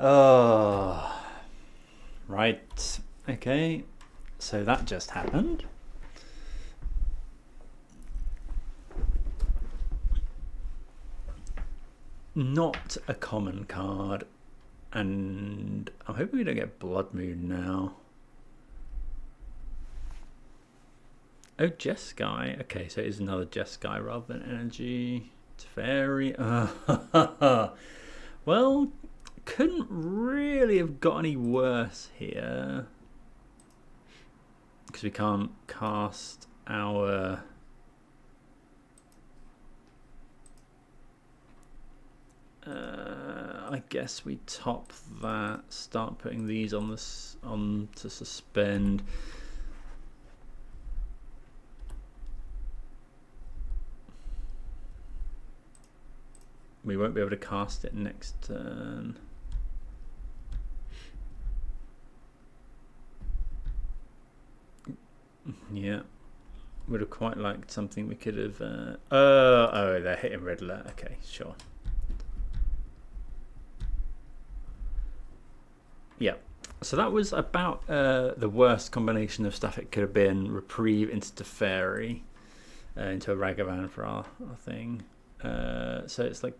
Speaker 1: Oh, right. Okay, so that just happened. Not a common card, and I'm hoping we don't get Blood Moon now. Oh, Jeskai. Okay, so it is another Jeskai rather than energy. Teferi. Well, couldn't really have got any worse here because we can't cast our I guess we top that, start putting these on this on to suspend. We won't be able to cast it next turn. Yeah, would have quite liked something we could have. Oh, they're hitting red alert. Okay, sure. Yeah, so that was about the worst combination of stuff it could have been. Reprieve into Teferi, into a Ragavan for our thing. So it's like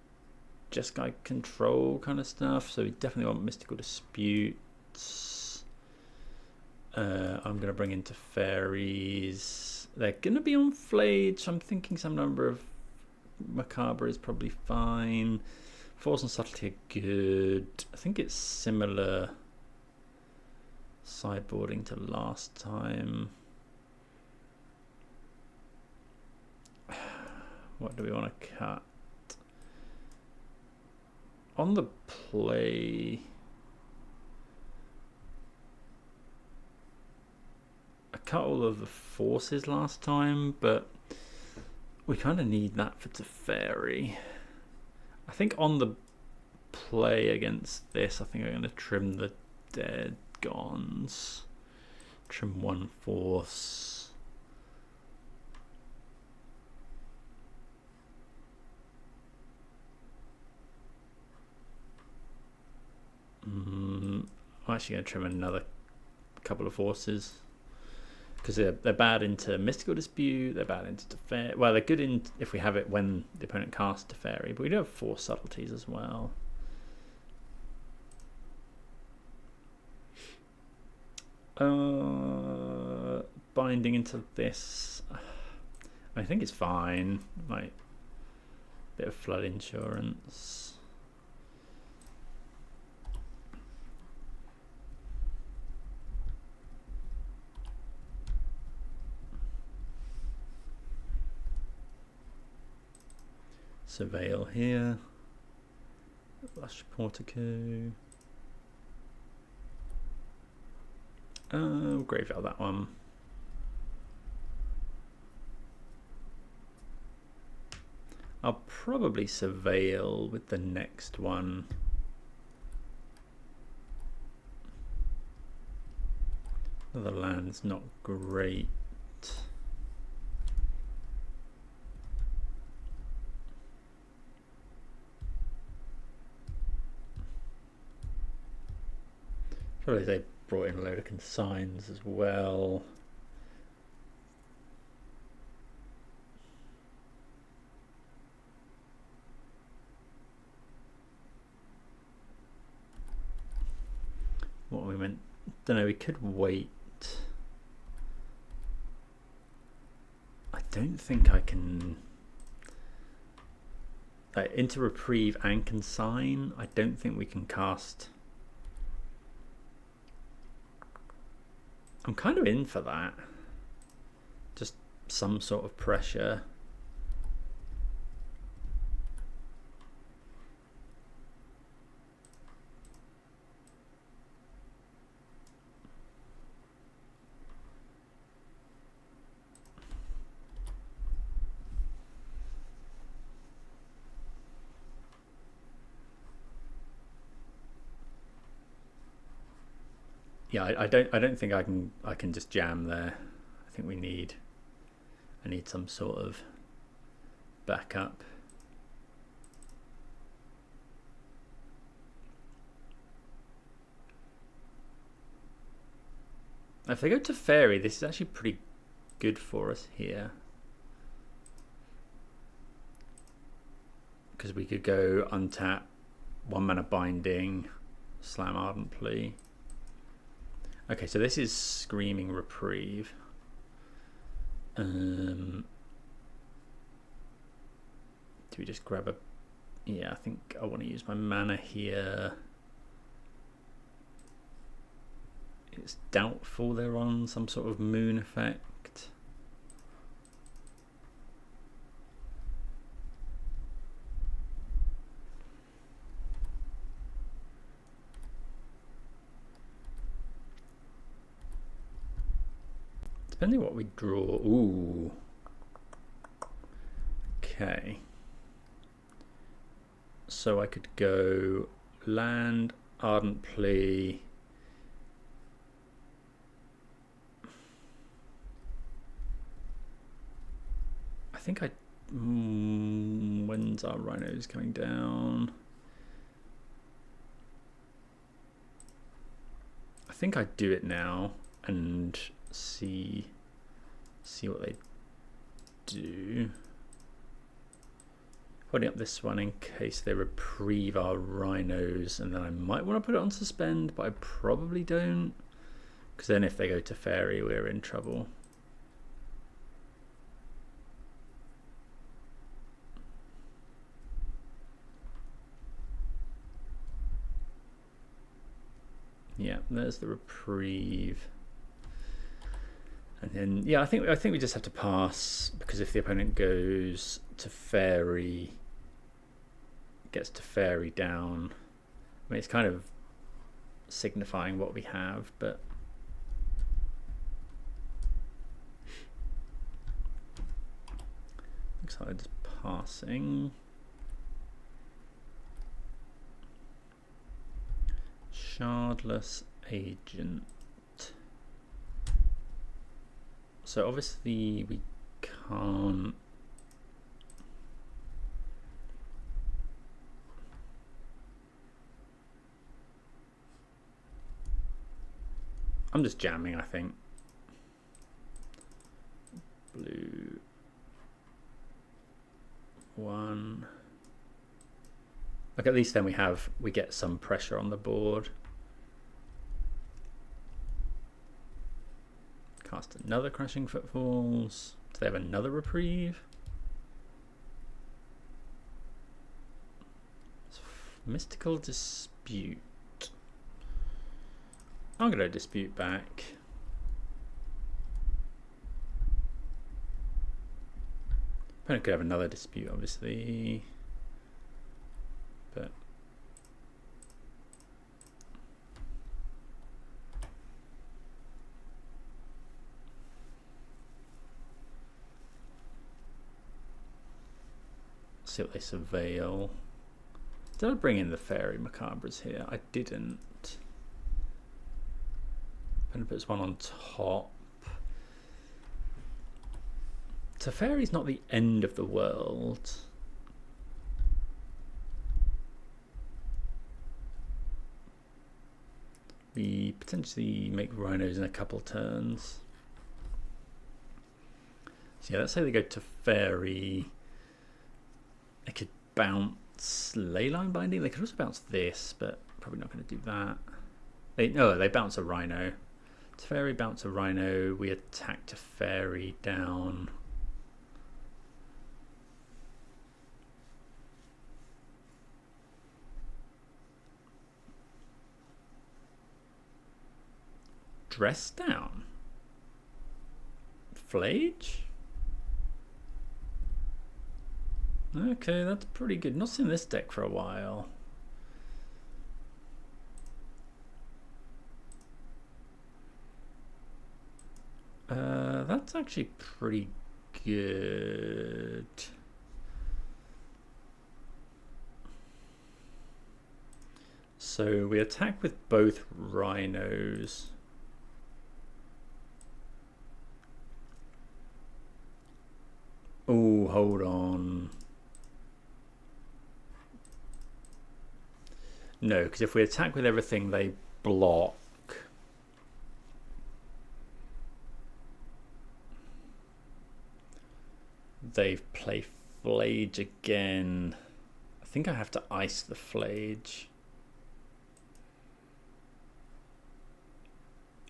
Speaker 1: Jeskai control kind of stuff. So we definitely want Mystical Disputes. I'm going to bring in Teferis. They're going to be on Flayed, so I'm thinking some number of Macabre is probably fine. Force and Subtlety are good. I think it's similar sideboarding to last time. What do we want to cut? On the play, I cut all of the forces last time, but we kind of need that for Teferi. I think on the play against this, I think I'm going to trim the Dead Gons. Trim one force. I'm actually going to trim another couple of forces because they're bad into Mystical Dispute, they're bad into Teferi. Well, they're good in if we have it when the opponent casts Teferi, but we do have Force Subtleties as well. Binding into this, I think it's fine. Like bit of flood insurance. Surveil here. Lush Portico. Graveyard that one. I'll probably Surveil with the next one. The land's not great. Probably they brought in a load of consigns as well. What we meant, don't know, we could wait. I don't think I can into Reprieve and Consign. I don't think we can cast. I'm kind of in for that. Just some sort of pressure. Yeah, I don't think I can just jam there. I think I need some sort of backup. If they go to fairy, this is actually pretty good for us here. Because we could go untap, 1 mana binding, slam Ardent Plea. Okay, so this is Screaming Reprieve. Do we just grab a... Yeah, I think I want to use my mana here. It's doubtful they're on some sort of moon effect. Depending what we draw. Ooh. Okay. So I could go land, Ardent Plea. I think I... when's our Rhinos coming down? I think I'd do it now and see what they do. Putting up this one in case they reprieve our Rhinos, and then I might want to put it on suspend, but I probably don't, because then if they go to fairy, we're in trouble. Yeah, there's the reprieve. And then, yeah, I think we just have to pass, because if the opponent goes to fairy, gets to fairy down, I mean, it's kind of signifying what we have, but looks like just passing. Shardless Agent. So obviously we can't. I'm just jamming, I think. Blue. 1. Like at least then we get some pressure on the board. Cast another Crashing Footfalls. Do they have another reprieve? Mystical Dispute. I'm going to dispute back. Opponent could have another dispute, obviously. But see what they surveil. Did I bring in the Fairy Macabres here? I didn't. Opponent puts one on top. So Fairy's not the end of the world. We potentially make Rhinos in a couple turns. So yeah, let's say they go to Fairy. They could bounce Leyline Binding. They could also bounce this, but probably not going to do that. They bounce a Rhino. To Fairy, bounce a Rhino. We attack to Fairy down. Dress down. Flage? Okay, that's pretty good. Not seen this deck for a while. That's actually pretty good. So we attack with both Rhinos. Oh, hold on. No, because if we attack with everything, they block. They've played Flage again. I think I have to ice the Flage.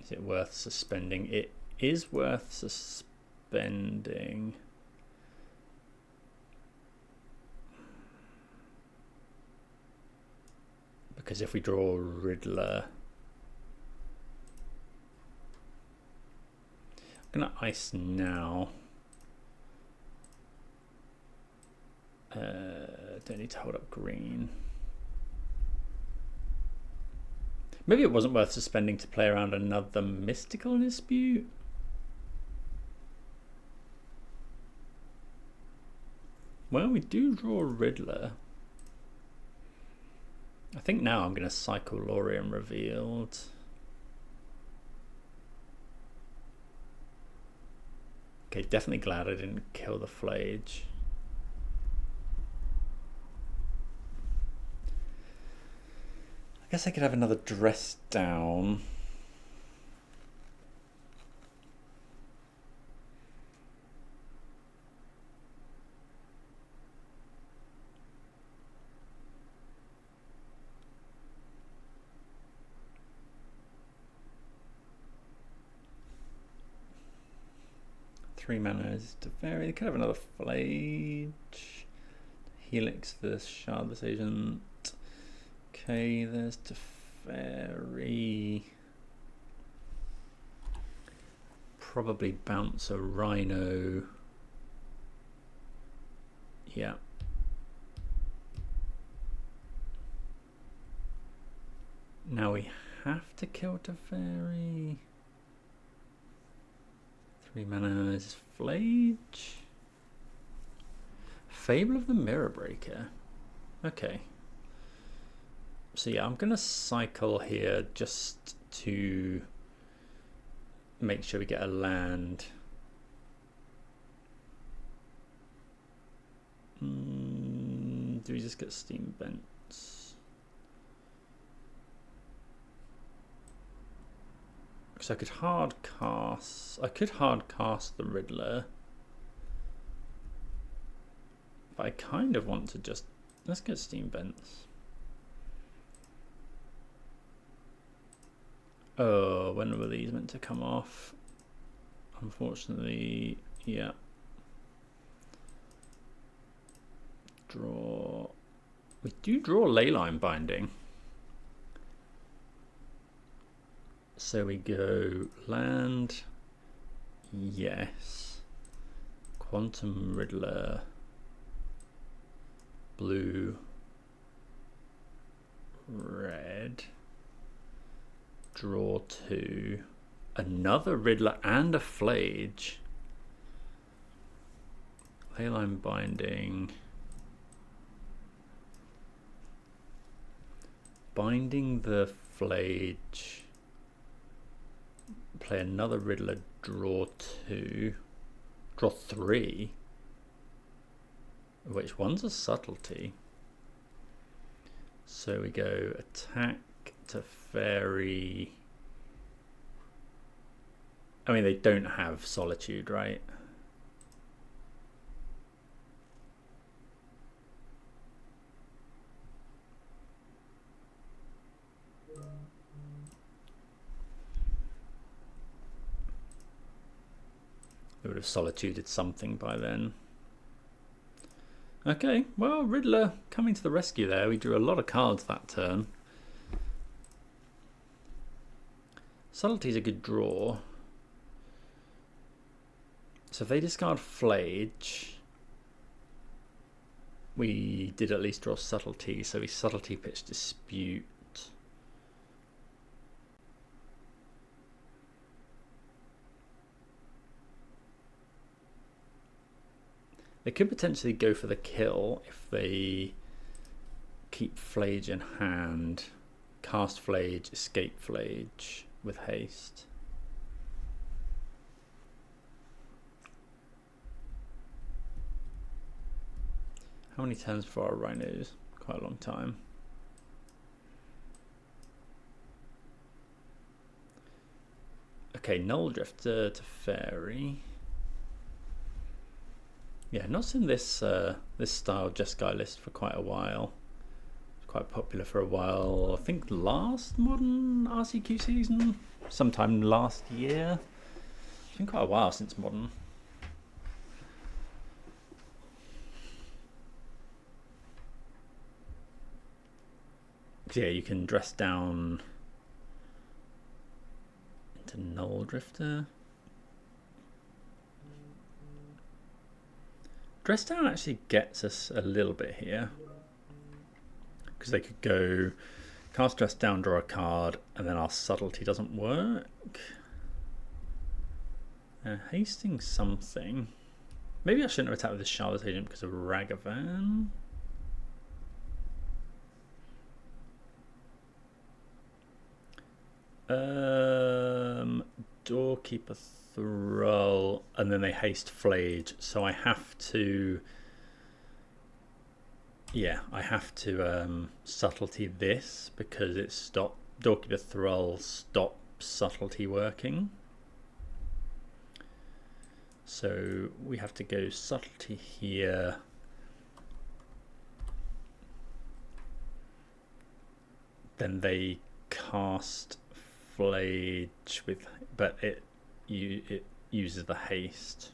Speaker 1: Is it worth suspending? It is worth suspending. Because if we draw Riddler, I'm gonna ice now. Don't need to hold up green. Maybe it wasn't worth suspending to play around another mystical dispute. Well, we do draw Riddler. I think now I'm going to cycle Lorien Revealed. Okay, definitely glad I didn't kill the Flage. I guess I could have another dress down. Three mana is Teferi. They could have another Flage. Helix the Shardless Agent. Okay, there's Teferi. Probably bounce a Rhino. Yeah. Now we have to kill Teferi. 3 mana is Flage. Fable of the Mirror Breaker. Okay. So yeah, I'm gonna cycle here just to make sure we get a land. Do we just get Steam Vents? Because I could hard cast. I could hard cast the Riddler, but I kind of want to just let's get Steam Vents. Oh, when were these meant to come off? Unfortunately, yeah. Draw. We do draw Leyline Binding. So we go land. Yes. Quantum Riddler. Blue. Red. Draw 2, another Riddler and a Flage. Leyline Binding. Binding the Flage. Play another Riddler, draw 2. Draw 3. Which one's a Subtlety? So we go attack. Teferi. I mean, they don't have Solitude, right? They would have Solituded something by then. Okay, well, Riddler coming to the rescue there. We drew a lot of cards that turn. Subtlety's a good draw. So if they discard Flage, we did at least draw Subtlety, so we Subtlety pitch Dispute. They could potentially go for the kill if they keep Flage in hand, cast Flage, escape Flage with haste. How many turns for our Rhinos? Quite a long time. Okay, Null Drifter to Fairy. Yeah, not seen this this style Jeskai list for quite a while. It's quite popular for a while. I think last modern RCQ season, sometime last year. It's been quite a while since modern. Yeah, you can dress down into Null Drifter. Dress down actually gets us a little bit here, because they could go cast dress down, draw a card, and then our subtlety doesn't work. Hasting something. Maybe I shouldn't have attacked with the Charlotte Agent because of Ragavan. Doorkeeper Thrall, and then they haste Flage, so I have to, yeah, I have to subtlety this because it stopped. Doorkeeper Thrall stops subtlety working, so we have to go subtlety here. Then they cast Flage with, but it uses the haste.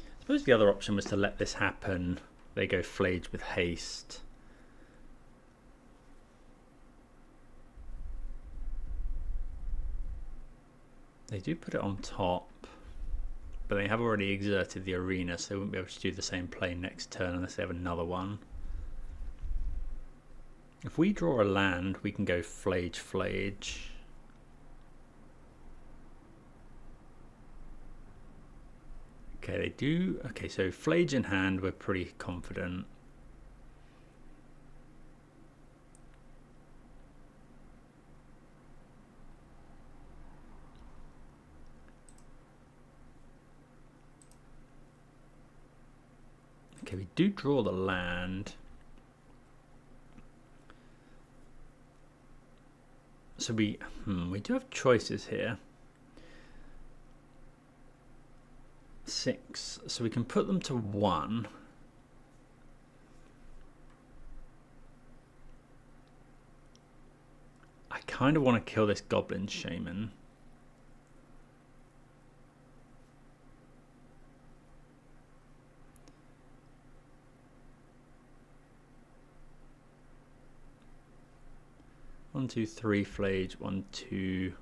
Speaker 1: I suppose the other option was to let this happen. They go Flage with haste. They do put it on top, but they have already exerted the arena, so they wouldn't be able to do the same play next turn unless they have another one. If we draw a land, we can go Flage, Flage. Okay, they do. Okay, so Flage in hand, we're pretty confident. Okay, we do draw the land. So we do have choices here. 6, so we can put them to 1. I kind of want to kill this Goblin Shaman. One, two, three, Flage. 1, 2.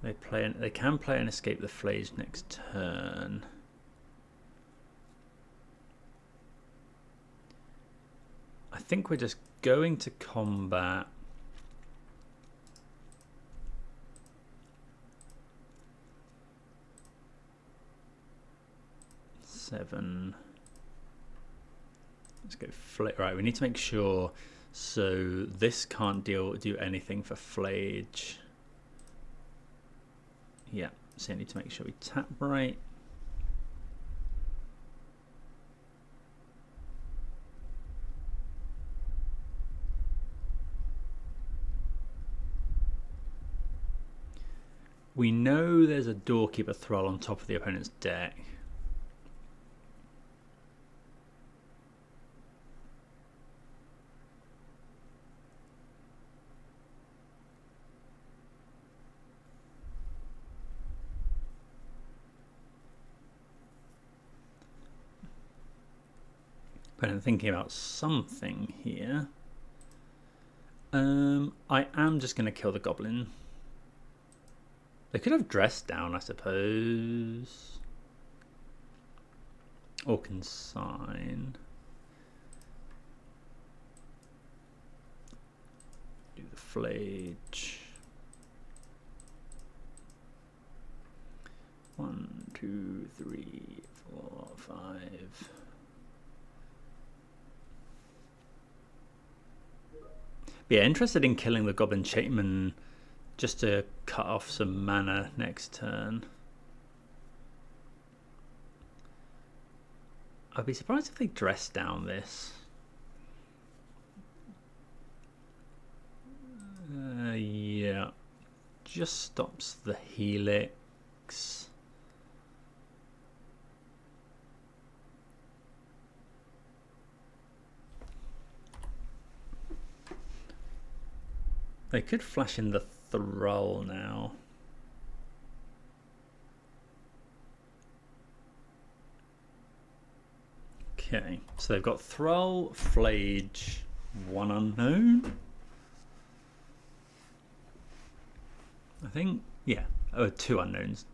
Speaker 1: They can play and escape the Flage next turn. I think we're just going to combat. Seven. Let's go Flage. Right, we need to make sure. So this can't do anything for Flage. Yeah, so I need to make sure we tap right. We know there's a Doorkeeper Thrall on top of the opponent's deck. But I'm thinking about something here. I am just going to kill the Goblin. They could have dressed down, I suppose. Or consign. Do the Flage. 1, 2, 3, 4, 5. Yeah, interested in killing the Goblin Shaman just to cut off some mana next turn. I'd be surprised if they dress down this. Yeah, just stops the Helix. They could flash in the Thrall now. Okay, so they've got Thrall, Flage, one unknown. I think, yeah, two unknowns.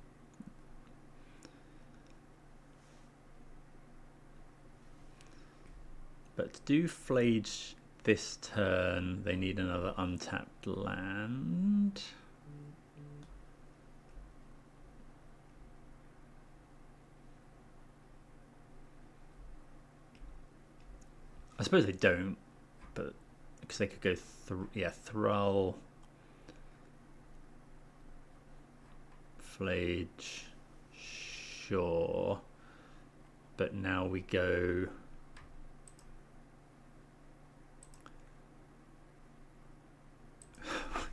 Speaker 1: But to do Flage this turn, they need another untapped land. I suppose they don't, but because they could go, Thrall, Flage, sure. But now we go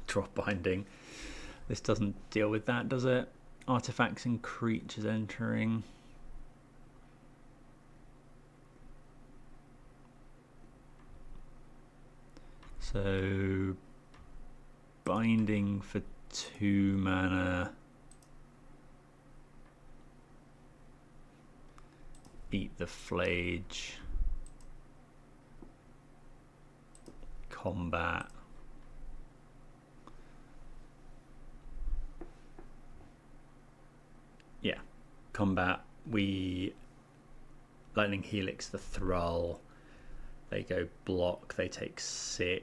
Speaker 1: drop binding. This doesn't deal with that, does it? Artifacts and creatures entering. So binding for 2 mana. Eat the Flage. Combat. Yeah, combat. We Lightning Helix the Thrall. They go block. They take 6.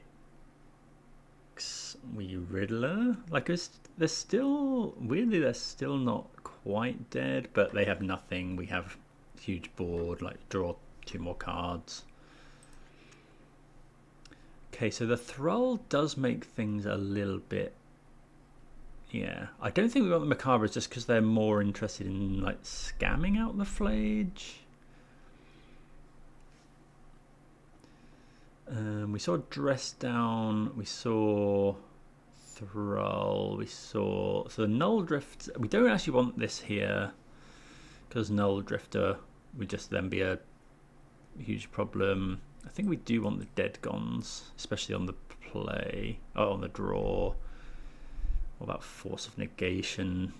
Speaker 1: We Riddler. Like they're still weirdly they're still not quite dead, but they have nothing. We have huge board. Like draw 2 more cards. Okay, so the Thrall does make things a little bit. Yeah, I don't think we want the Macabres just because they're more interested in like scamming out the Flage. We saw Dress Down, we saw Thrall, we saw... So the Null Drift, we don't actually want this here because Null Drifter would just then be a huge problem. I think we do want the Dead Gons, especially on the play, on the draw. What about Force of Negation?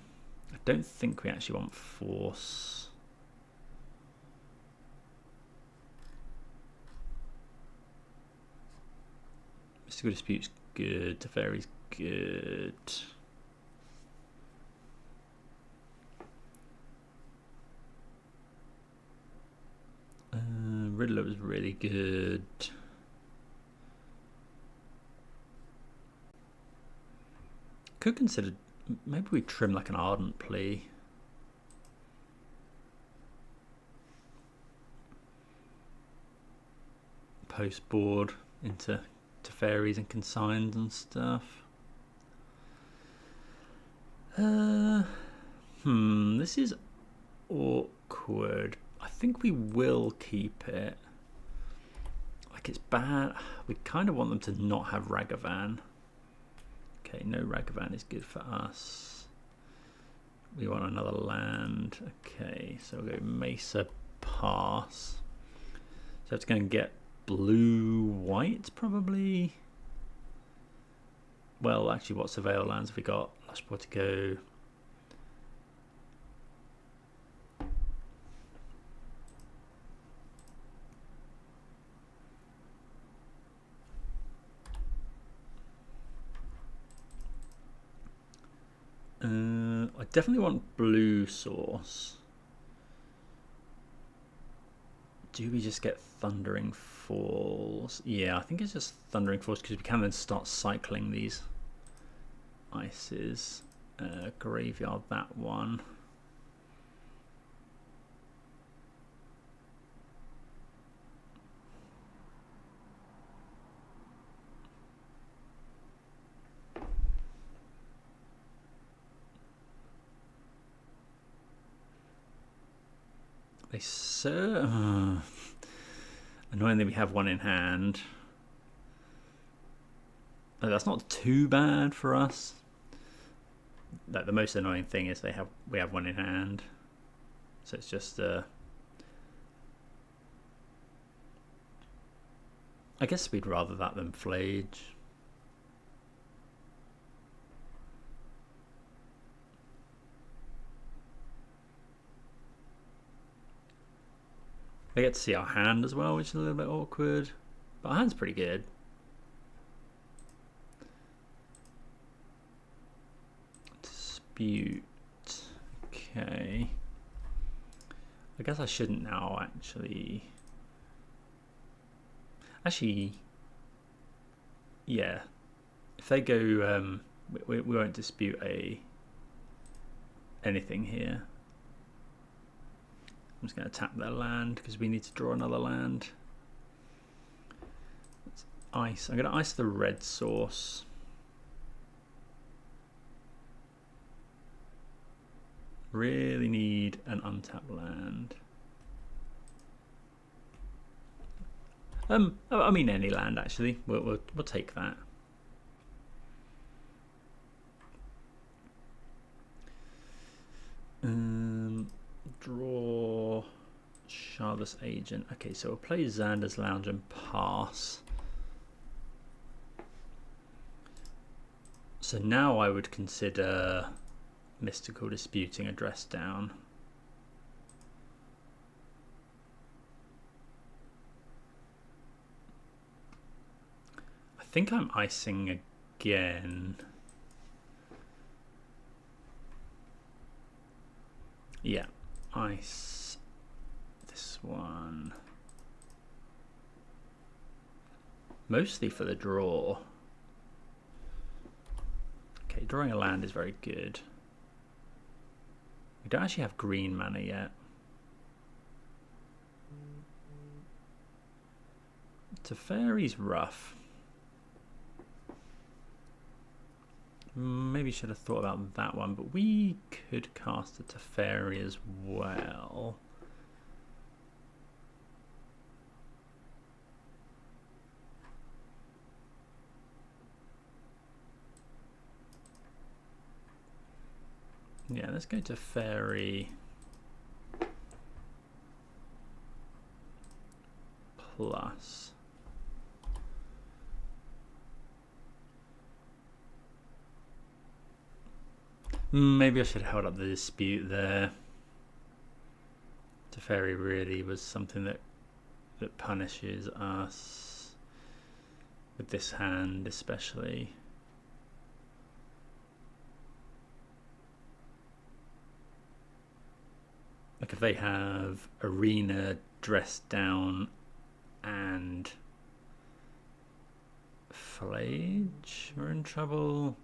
Speaker 1: I don't think we actually want Force. Mystical Dispute's good. Teferi's good. Riddler was really good. Could consider maybe we trim like an Ardent Plea. Post board into Teferis and consigns and stuff. This is awkward. I think we will keep it. Like it's bad. We kind of want them to not have Ragavan. Okay, no Ragavan is good for us. We want another land. Okay, so we'll go Mesa pass. So it's going to get blue white probably. Well, actually, what surveil lands have we got? Lush Portico. I definitely want blue source. Do we just get Thundering Falls? Yeah, I think it's just Thundering Falls because we can then start cycling these ices. Graveyard that one. They annoyingly we have one in hand. That's not too bad for us. Like the most annoying thing is we have one in hand. So it's just I guess we'd rather that than Flage. I get to see our hand as well, which is a little bit awkward. But our hand's pretty good. Dispute. Okay. I guess I shouldn't now, actually. Actually, yeah. If they go, we won't dispute anything here. I'm just going to tap their land because we need to draw another land. Let's ice. I'm going to ice the red source. Really need an untapped land. I mean any land actually. We'll take that. Draw Charlotte's Agent. Okay, so we'll play Xander's Lounge and pass. So now I would consider Mystical Disputing a dress down. I think I'm icing again. Yeah, ice this one. Mostly for the draw. Okay, drawing a land is very good. We don't actually have green mana yet. Teferi's rough. Maybe should have thought about that one, but we could cast a Teferi as well. Yeah, let's go Teferi plus. Maybe I should have held up the dispute there. Teferi really was something that punishes us with this hand especially. Like if they have Arena, Dress Down and Flage, we're in trouble.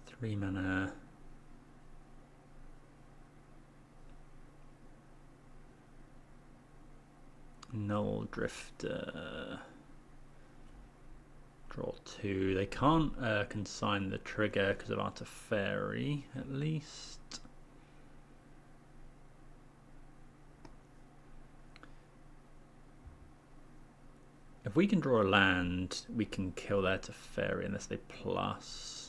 Speaker 1: Three mana. Null Drifter. Draw two. They can't consign the trigger because of our Teferi, at least. If we can draw a land, we can kill their Teferi unless they plus.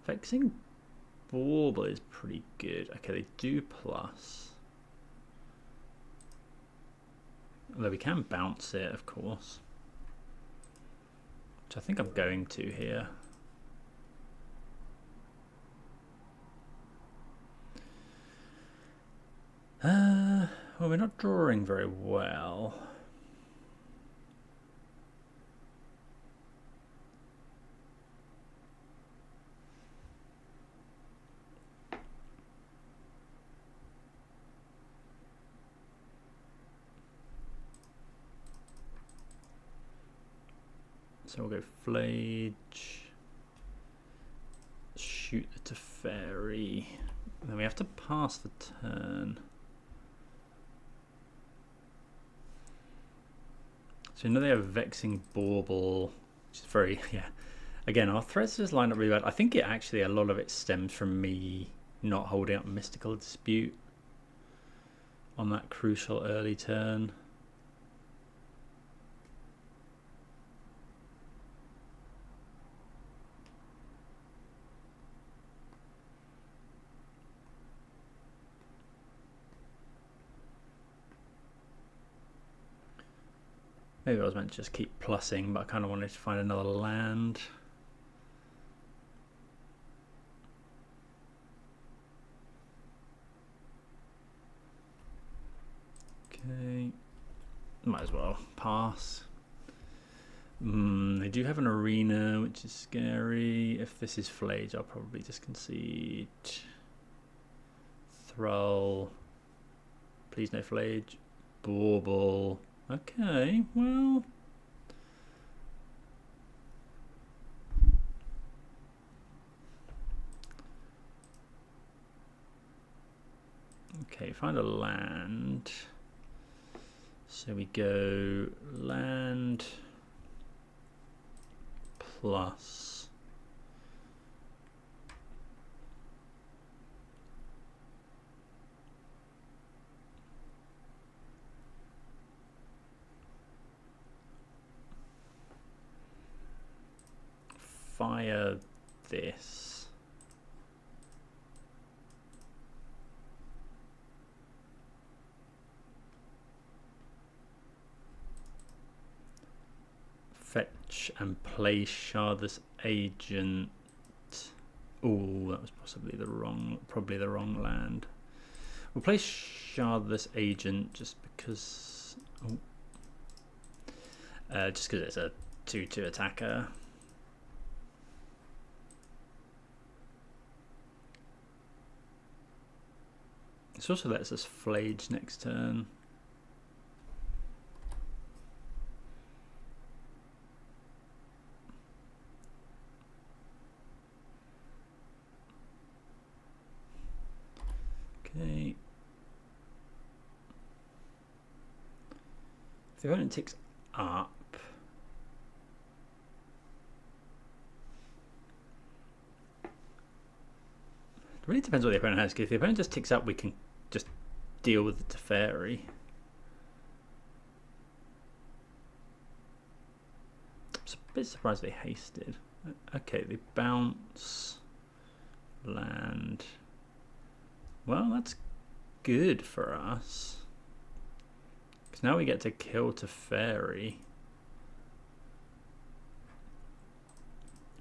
Speaker 1: Vexing Bauble is pretty good. Okay, they do plus. Although we can bounce it, of course. Which I think I'm going to here. Well, we're not drawing very well. So we'll go Flage, shoot the Teferi, then we have to pass the turn. So you know they have Vexing Bauble, which is very, yeah. Again, our threats just line up really bad. I think it actually, a lot of it stems from me not holding up Mystical Dispute on that crucial early turn. Maybe I was meant to just keep plussing, but I kind of wanted to find another land. Okay, might as well pass. They do have an arena, which is scary. If this is Flage, I'll probably just concede. Thrall. Please no Flage. Bauble. Okay, well. Okay, find a land. So we go land plus fire this. Fetch and play Shardless Agent. Oh, that was probably the wrong land. We'll play Shardless Agent just because it's a 2/2 attacker. This also lets us Flage next turn. Okay. If the opponent ticks up, it really depends what the opponent has. Because if the opponent just ticks up, we can just deal with the Teferi. I'm a bit surprised they hasted. Okay, they bounce land. Well, that's good for us. Because now we get to kill Teferi.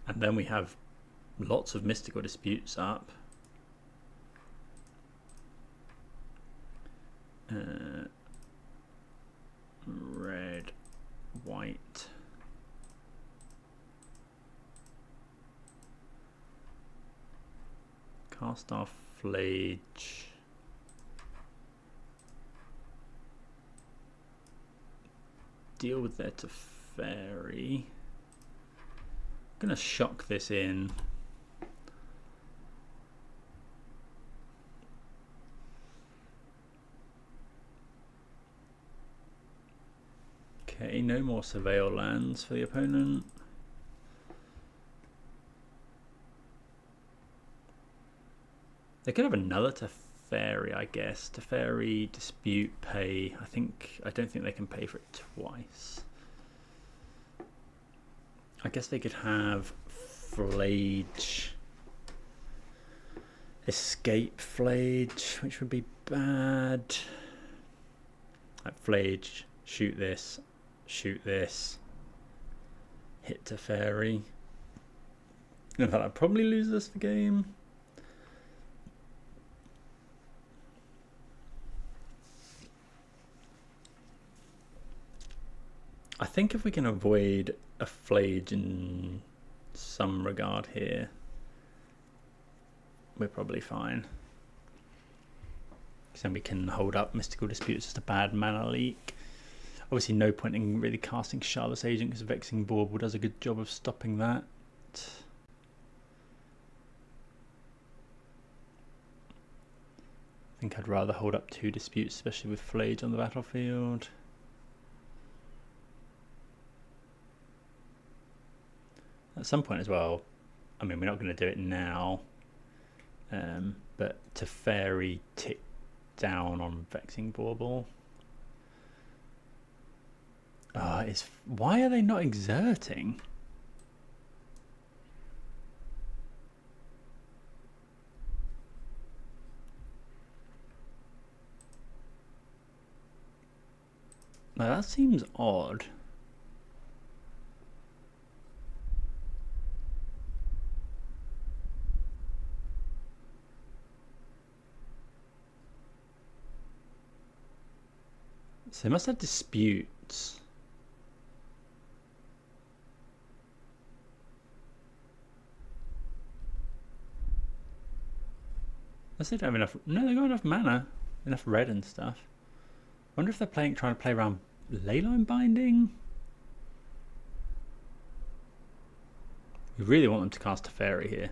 Speaker 1: And then we have lots of mystical disputes up. Red, white. Cast off Flage. Deal with their Teferi. I'm gonna shock this in. Okay, no more Surveil lands for the opponent. They could have another Teferi, I guess. Teferi, dispute, pay. I don't think they can pay for it twice. I guess they could have Flage, escape Flage, which would be bad. Like Flage, shoot this, hit Teferi. In fact, I'd probably lose this the game. I think if we can avoid a Flage in some regard here, we're probably fine. Because then we can hold up Mystical Dispute. It's just a bad mana leak. Obviously no point in really casting Shardless Agent because Vexing Bauble does a good job of stopping that. I think I'd rather hold up 2 disputes, especially with Flage on the battlefield. At some point as well, I mean, we're not going to do it now, but Teferi tick down on Vexing Bauble. Why are they not exerting? Now that seems odd. So they must have disputes. Unless they don't have enough. No, they got enough mana, enough red and stuff. I wonder if they're trying to play around leyline binding. We really want them to cast a fairy here.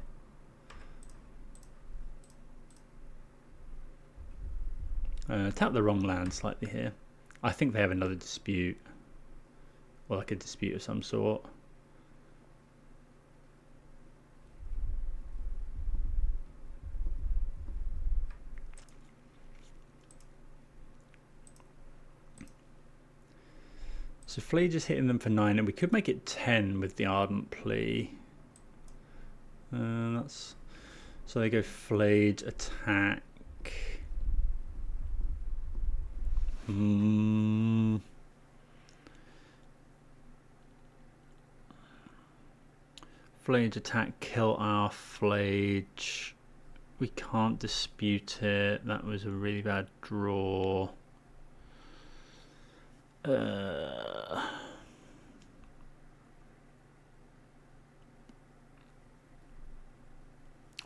Speaker 1: Tap the wrong land slightly here. I think they have another dispute, or like a dispute of some sort. So Flage is hitting them for 9, and we could make it 10 with the Ardent Plea. That's so they go Flage, attack. Flage attack, kill our Flage. We can't dispute it. That was a really bad draw.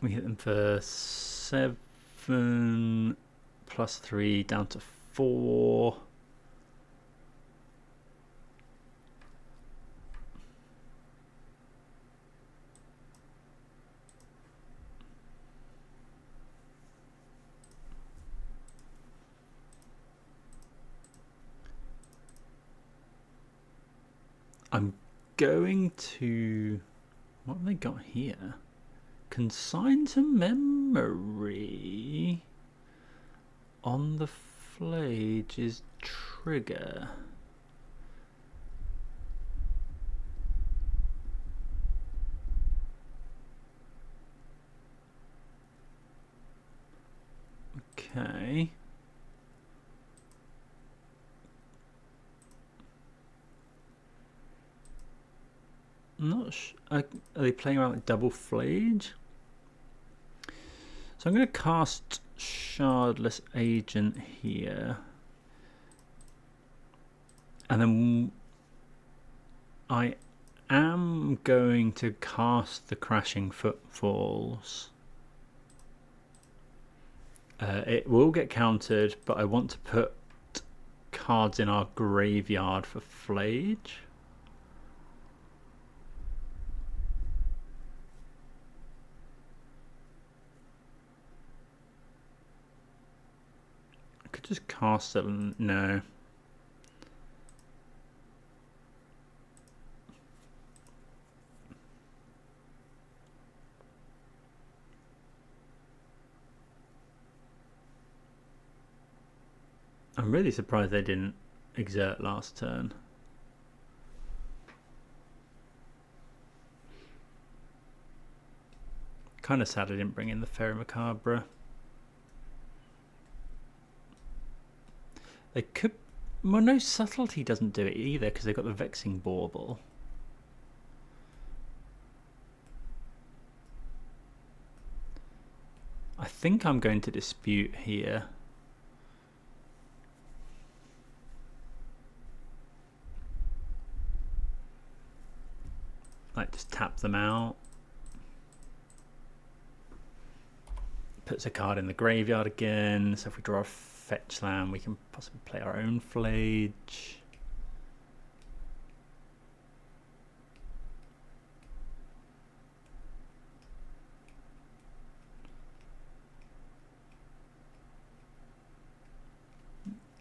Speaker 1: We hit them for 7 plus 3 down to 4. I'm going to... What have they got here? Consign to memory on the Flage's trigger. Okay. Not sure. Are they playing around with double Flage? So I'm going to cast Shardless Agent here. And then I am going to cast the Crashing Footfalls. It will get countered, but I want to put cards in our graveyard for Flage. Could just cast it. No. I'm really surprised they didn't exert last turn. Kind of sad I didn't bring in the Fairy Macabre. They could... Well, no, Subtlety doesn't do it either because they've got the Vexing Bauble. I think I'm going to dispute here. Like, just tap them out. Puts a card in the graveyard again, so if we draw a fetch land we can possibly play our own Flage.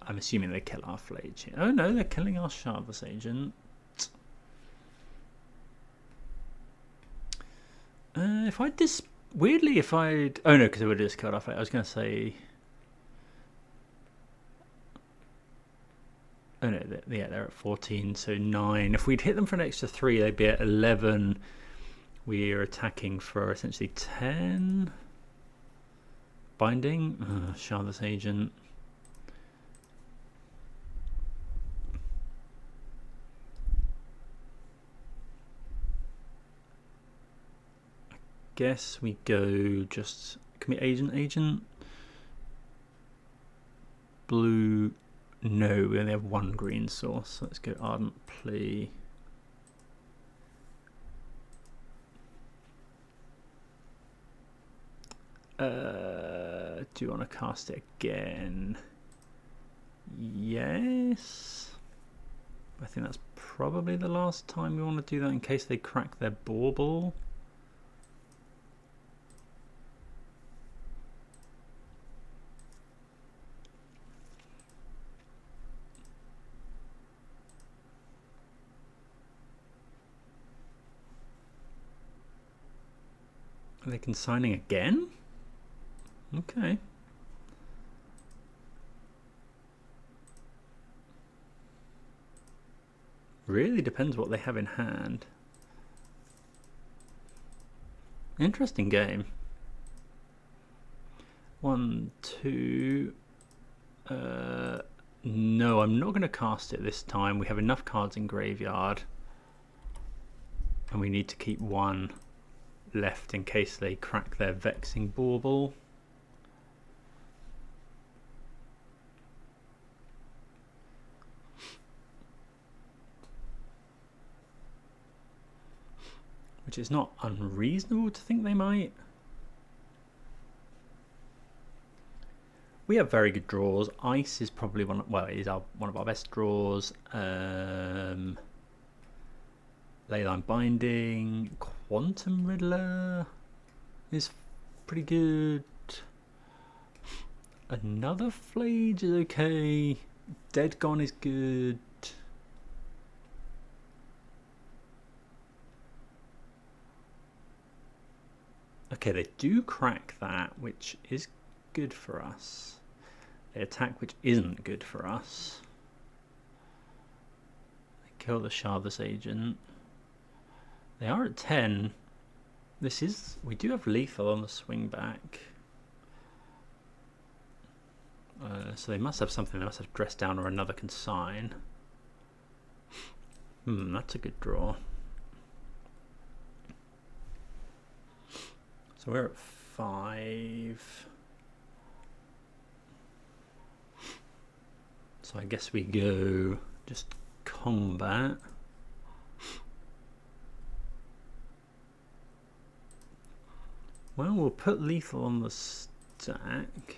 Speaker 1: I'm assuming they kill our Flage here. Oh no, they're killing our Shardless Agent. If I weirdly, if I'd... Oh no, because it would have just killed off. I was going to say... Oh no, yeah, they're at 14, so 9. If we'd hit them for an extra 3, they'd be at 11. We're attacking for essentially 10. Binding. Shardless Agent. Guess we go just... Can we agent? Blue No, we only have one green source. So let's go Ardent Plea. Do you want to cast it again? Yes. I think that's probably the last time we want to do that in case they crack their bauble. Are they consigning again? Okay. Really depends what they have in hand. Interesting game. 1, 2. No, I'm not going to cast it this time. We have enough cards in graveyard. And we need to keep one left in case they crack their Vexing Bauble. Which is not unreasonable to think they might. We have very good draws. Ice is probably one of our best draws. Leyline Binding, Quantum Riddler is pretty good. Another Flage is okay. Dead Gone is good. Okay, they do crack that, which is good for us. They attack, which isn't good for us. They kill the Shardless Agent. They are at 10. We do have lethal on the swing back. So they must have something. They must have Dress Down or another Consign. That's a good draw. So we're at 5. So I guess we go just combat. Well, we'll put lethal on the stack.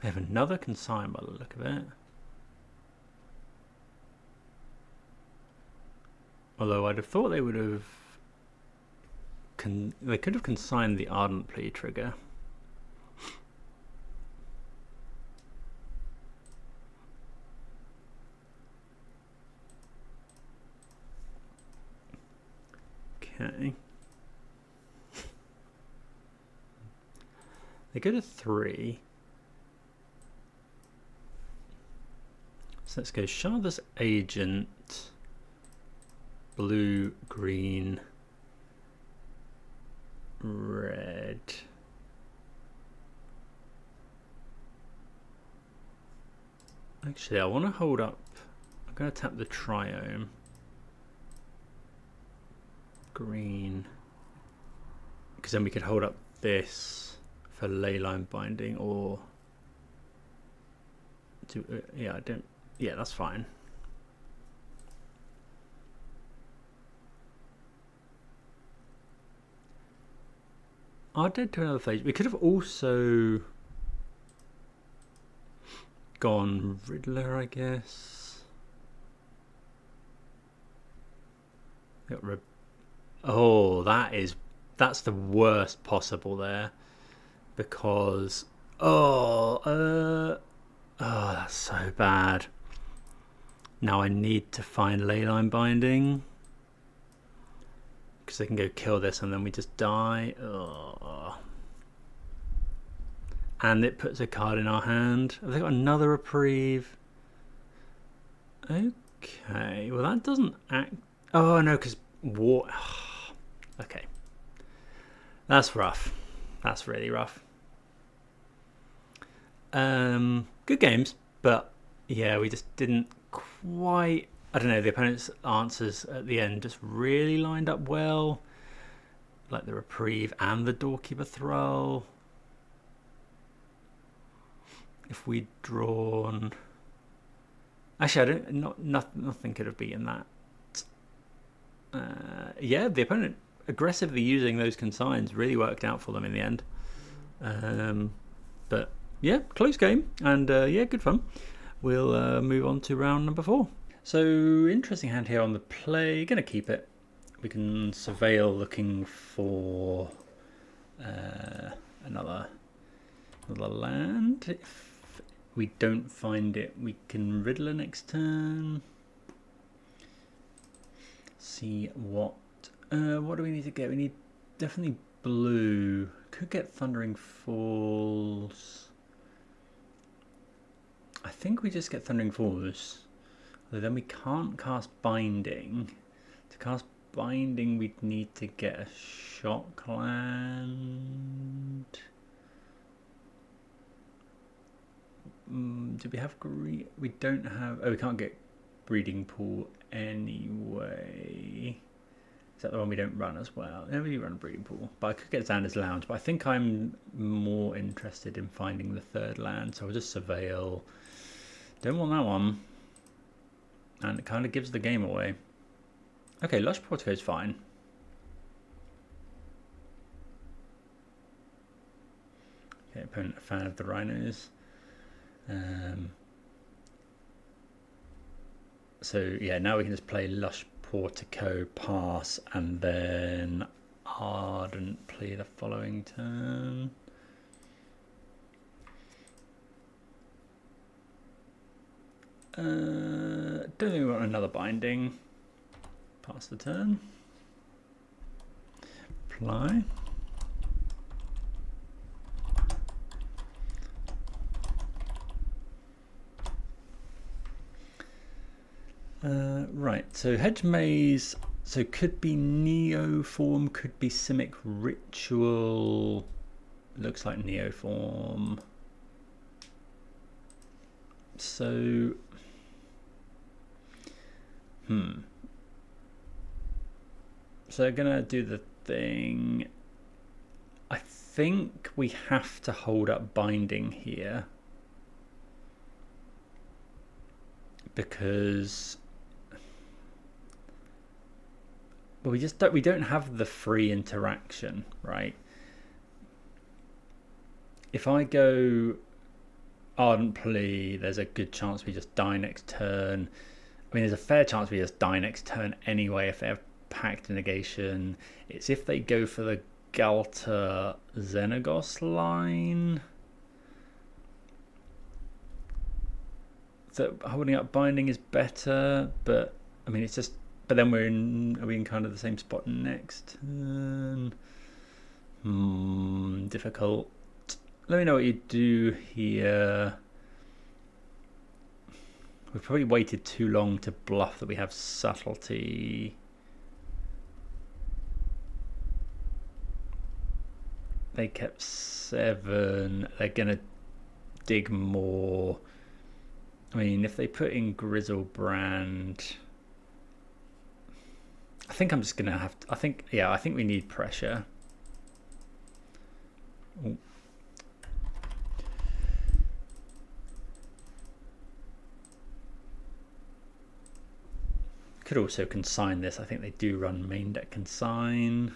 Speaker 1: They have another Consign by the look of it. Although I'd have thought they would have... they could have consigned the Ardent Plea trigger. Okay. They go to 3. So let's go Shardless Agent. Blue, green, red. Actually, I want to hold up. I'm going to tap the Triome. Green. Because then we could hold up this for Leyline Binding or... yeah, that's fine. Are dead to another phase. We could have also gone Riddler, I guess. Oh, that's the worst possible there, because that's so bad. Now I need to find Leyline Binding. Because they can go kill this and then we just die. Ugh. And it puts a card in our hand. Have they got another reprieve? Okay, well that doesn't act... Oh no, because war... Okay. That's rough. That's really rough. Good games, but yeah, we just didn't quite... I don't know, the opponent's answers at the end just really lined up well. like the Reprieve and the Doorkeeper Thrall. If we'd drawn, actually, nothing could have beaten that. Yeah, the opponent aggressively using those consigns really worked out for them in the end. But yeah, close game, and yeah, good fun. We'll move on to round number 4. So interesting hand here on the play. Gonna keep it. We can surveil looking for another land. If we don't find it, we can Riddler next turn. See what do we need to get? We need definitely blue. Could get Thundering Falls. I think we just get Thundering Falls. Although then we can't cast Binding. To cast Binding, we'd need to get a Shock land. Do we have green? We don't have. Oh, we can't get Breeding Pool anyway. Is that the one we don't run as well? No, we run a Breeding Pool. But I could get Xander's Lounge. But I think I'm more interested in finding the third land. So I'll just surveil. Don't want that one. And it kind of gives the game away. Okay, Lush Portico is fine. Okay, opponent a fan of the Rhinos. So yeah, now we can just play Lush Portico, pass, and then Ardent play the following turn. Don't think we want another Binding. Pass the turn. Apply. Right, so Hedge Maze, so could be Neoform, could be Simic Ritual, looks like Neoform. So, so gonna do the thing. I think we have to hold up Binding here. Because well, we don't have the free interaction, right? If I go Ardent Plea, there's a good chance we just die next turn. I mean, there's a fair chance we just die next turn anyway if they have Pact Negation. It's if they go for the Galter Xenagos line that holding up Binding is better, but I mean it's just. But then are we in kind of the same spot next turn? Difficult. Let me know what you do here. We've probably waited too long to bluff that we have Subtlety. They kept 7. They're gonna dig more. I mean, if they put in Grizzlebrand, I think I'm just gonna have to. I think we need pressure. Ooh. Could also consign this. I think they do run main deck consign.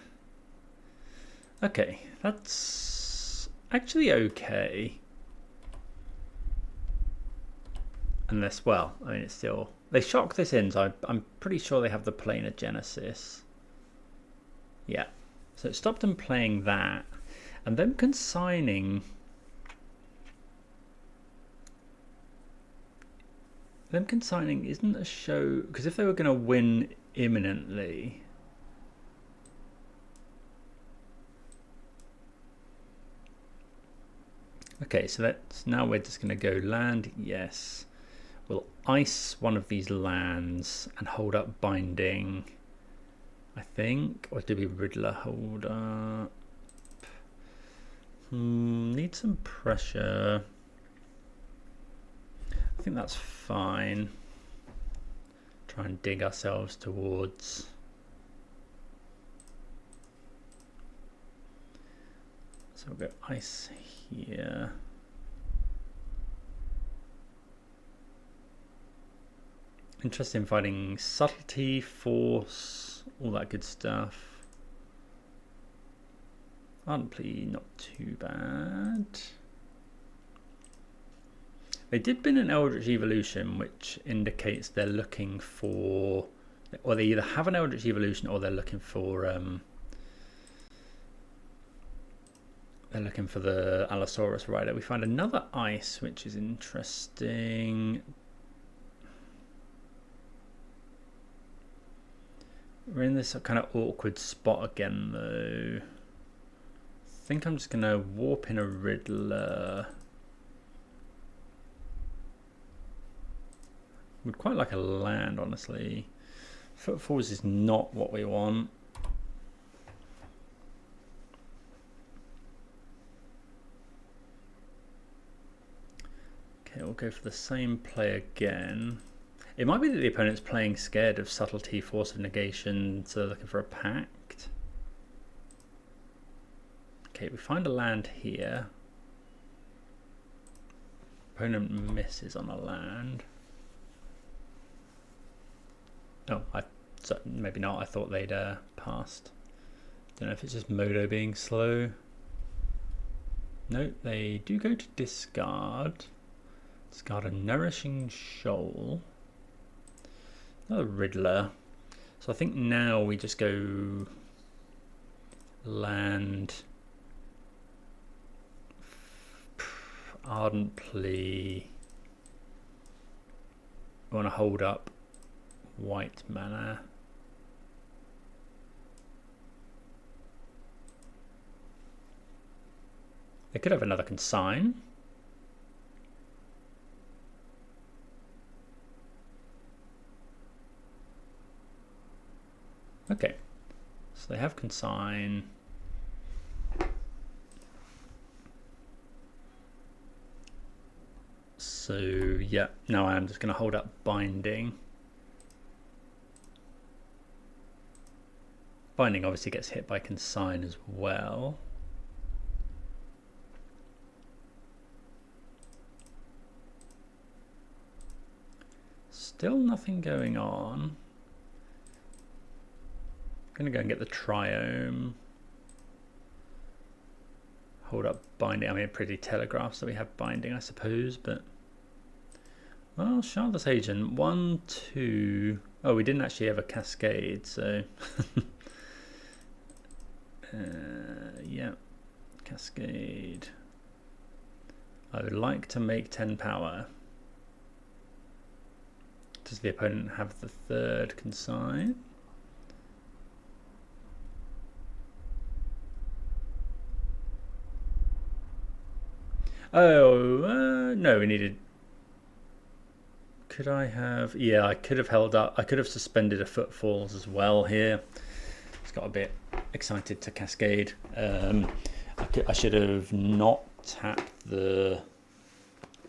Speaker 1: Okay, that's actually okay. Unless, well, I mean, it's still... They shock this in, so I'm pretty sure they have the Planar Genesis. Yeah. So it stopped them playing that. And them consigning... Them consigning isn't a show... Because if they were going to win imminently... Okay, so that's... Now we're just going to go land, yes. We'll ice one of these lands and hold up Binding, I think. Or do we Riddler hold up? Need some pressure. I think that's fine. Try and dig ourselves towards So we'll go ice here. Interested in finding subtlety, force, all that good stuff. Ardent Plea, not too bad. They did bin an Eldritch Evolution, which indicates they're looking for, or they either have an Eldritch Evolution or they're looking for the Allosaurus Rider. We find another ice, which is interesting. We're in this kind of awkward spot again, though. I think I'm just going to warp in a Riddler. Would quite like a land, honestly. Footfalls is not what we want. Okay, we'll go for the same play again. It might be that the opponent's playing scared of subtlety, force of negation, so they're looking for a pact. Okay, we find a land here. Opponent misses on a land. Oh, so maybe not. I thought they'd passed. Don't know if it's just Modo being slow. No, they do go to discard. Discard a Nourishing Shoal. Another Riddler. So I think now we just go land, Ardent Plea. We want to hold up white mana. They could have another Consign. Okay, so they have Consign. So yeah, now I'm just going to hold up Binding. Binding obviously gets hit by Consign as well. Still nothing going on. Gonna go and get the Triome. Hold up Binding. I mean, it pretty telegraphs that we have Binding, I suppose, but well, Shardless Agent 1, 2. Oh, we didn't actually have a Cascade, so yeah, Cascade. I would like to make 10 power. Does the opponent have the third Consign? Oh, no, we needed... Could I have... Yeah, I could have held up. I could have suspended a Footfalls as well here. It's got a bit excited to Cascade. I should have not tapped the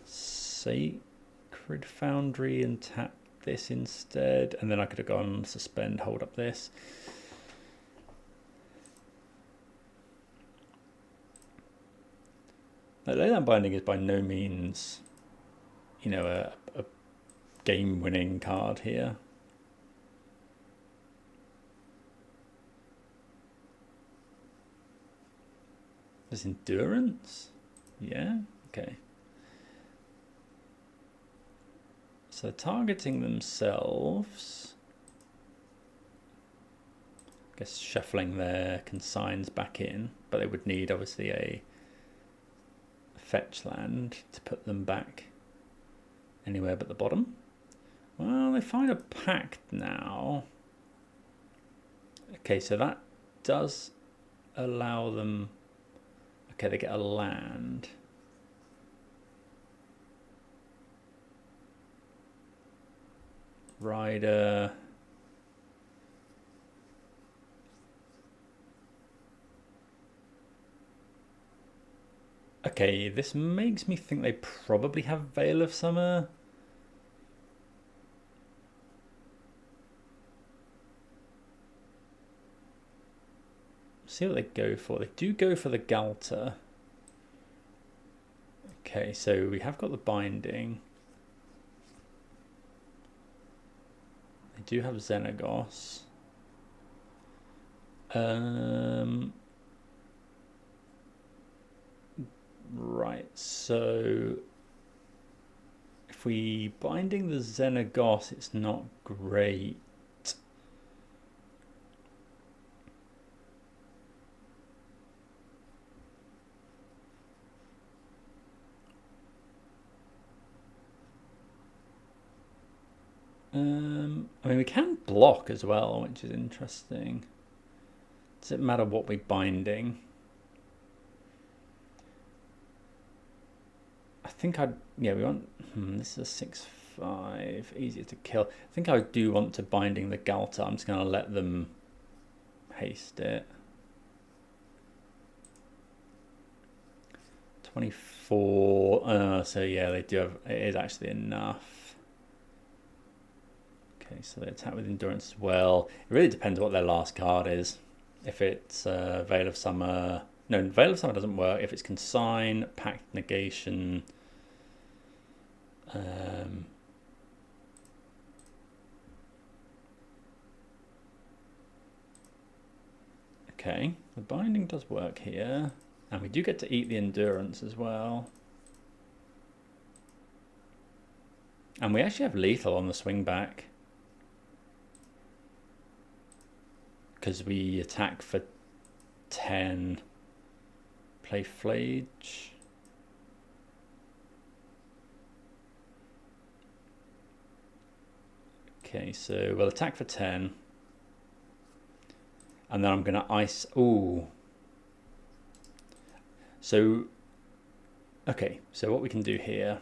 Speaker 1: Sacred Foundry and tapped this instead. And then I could have gone suspend, hold up this. Leyland Binding is by no means, you know, a game-winning card here. There's Endurance? Yeah, okay. So targeting themselves, I guess shuffling their Consigns back in, but they would need obviously a fetch land to put them back anywhere but the bottom. Well, they find a pact now. Okay, so that does allow them... Okay, they get a land. Rider. Okay, this makes me think they probably have Veil of Summer. See what they go for. They do go for the Galter. Okay, so we have got the binding. They do have Xenagos. Right, so if we binding the Xenagos, it's not great. I mean, we can block as well, which is interesting. Does it matter what we're binding? I think yeah, we want, this is a 6/5, easier to kill. I think I do want to binding the Galta. I'm just going to let them haste it. 24, so yeah, they do have, it is actually enough. Okay, so they attack with endurance as well. It really depends what their last card is. If it's Veil of Summer, no, Veil of Summer doesn't work. If it's Consign, Pact Negation, okay, the binding does work here, and we do get to eat the endurance as well. And we actually have lethal on the swing back, because we attack for 10, play Flage. Okay, so we'll attack for 10. And then I'm going to ice. Ooh. So, okay, so what we can do here.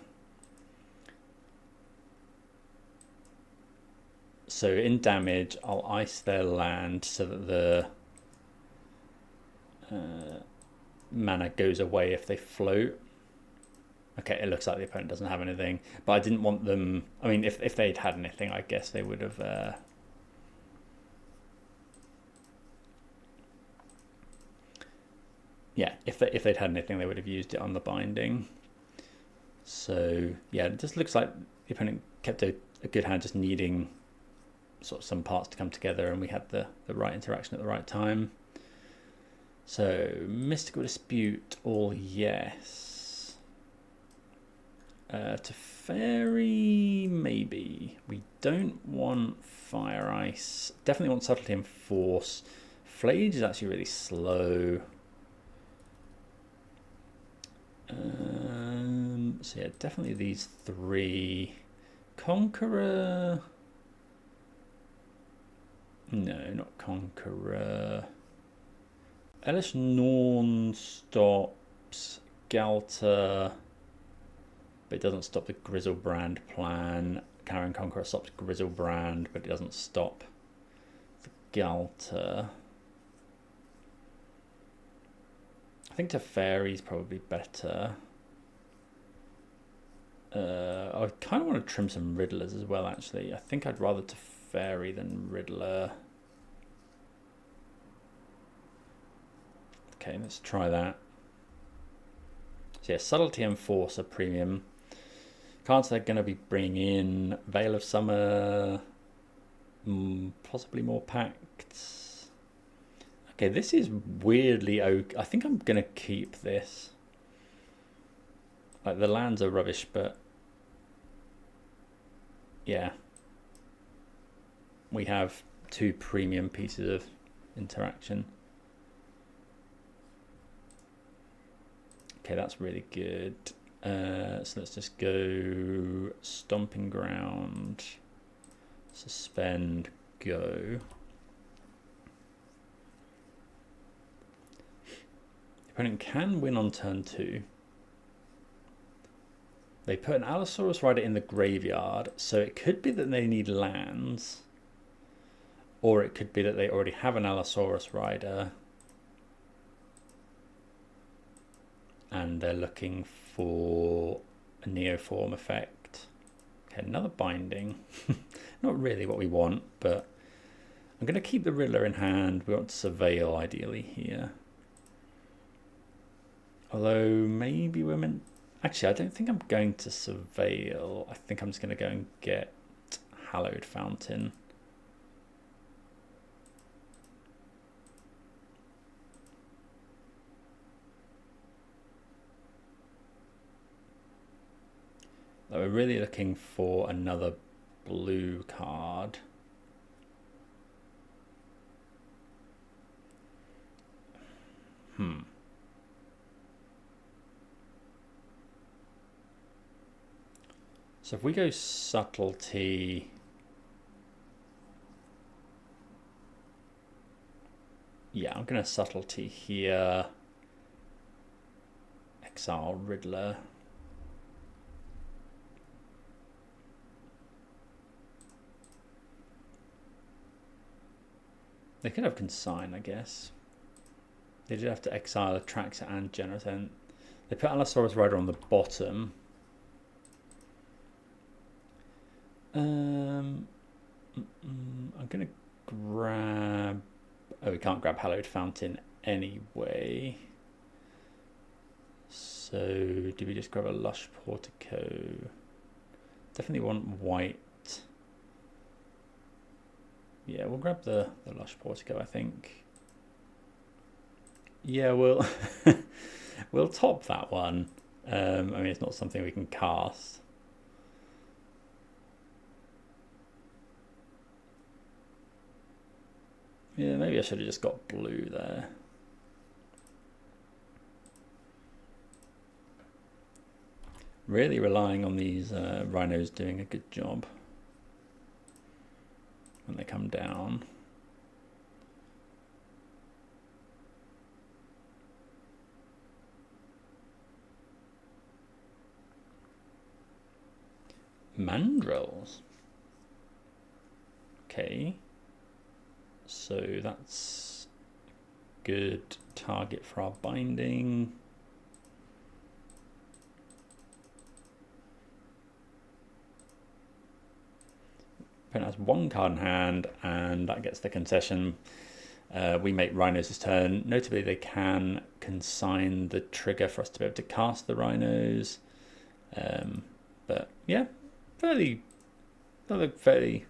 Speaker 1: So in damage, I'll ice their land so that the mana goes away if they float. Okay, it looks like the opponent doesn't have anything, but I didn't want them. I mean, if they'd had anything, I guess they would have. Yeah, if they'd had anything, they would have used it on the binding. So yeah, it just looks like the opponent kept a good hand, just needing sort of some parts to come together, and we had the right interaction at the right time. So Mystical Dispute, all yes. Teferi, maybe. We don't want Fire Ice. Definitely want Subtlety and Force. Flage is actually really slow. So yeah, definitely these three. Conqueror. No, not Conqueror. Elish Norn stops Galta, but it doesn't stop the Grizzlebrand plan. Karen Conqueror stops Grizzlebrand, but it doesn't stop the Galta. I think Teferi's probably better. I kind of want to trim some Riddlers as well, actually. I think I'd rather Teferi than Riddler. Okay, let's try that. So yeah, Subtlety and Force are premium. Cards they're going to be bringing in Veil of Summer, possibly more Pacts. Okay, this is weirdly okay. I think I'm going to keep this. Like, the lands are rubbish, but yeah. We have 2 premium pieces of interaction. Okay, that's really good. So let's just go Stomping Ground, Suspend, go. The opponent can win on turn 2. They put an Allosaurus Rider in the graveyard, so it could be that they need lands, or it could be that they already have an Allosaurus Rider and they're looking for a Neoform effect. Okay, another binding. Not really what we want, but I'm going to keep the Riddler in hand. We want to Surveil ideally here. Although maybe we're meant... Actually, I don't think I'm going to surveil. I think I'm just going to go and get Hallowed Fountain. We're really looking for another blue card. So if we go subtlety, yeah, I'm going to subtlety here. Exile Riddler. They could have consign, I guess. They did have to exile Atraxa and Generatent. They put Allosaurus Rider on the bottom. I'm going to grab... Oh, we can't grab Hallowed Fountain anyway. So do we just grab a Lush Portico? Definitely want white. Yeah, we'll grab the Lush Portico, I think. Yeah, we'll we'll top that one. I mean, it's not something we can cast. Yeah, maybe I should have just got blue there. Really relying on these Rhinos doing a good job when they come down. Mandrills. Okay. So that's good target for our binding. Opponent has one card in hand, and that gets the concession. We make Rhinos' turn. Notably, they can consign the trigger for us to be able to cast the Rhinos. But yeah, fairly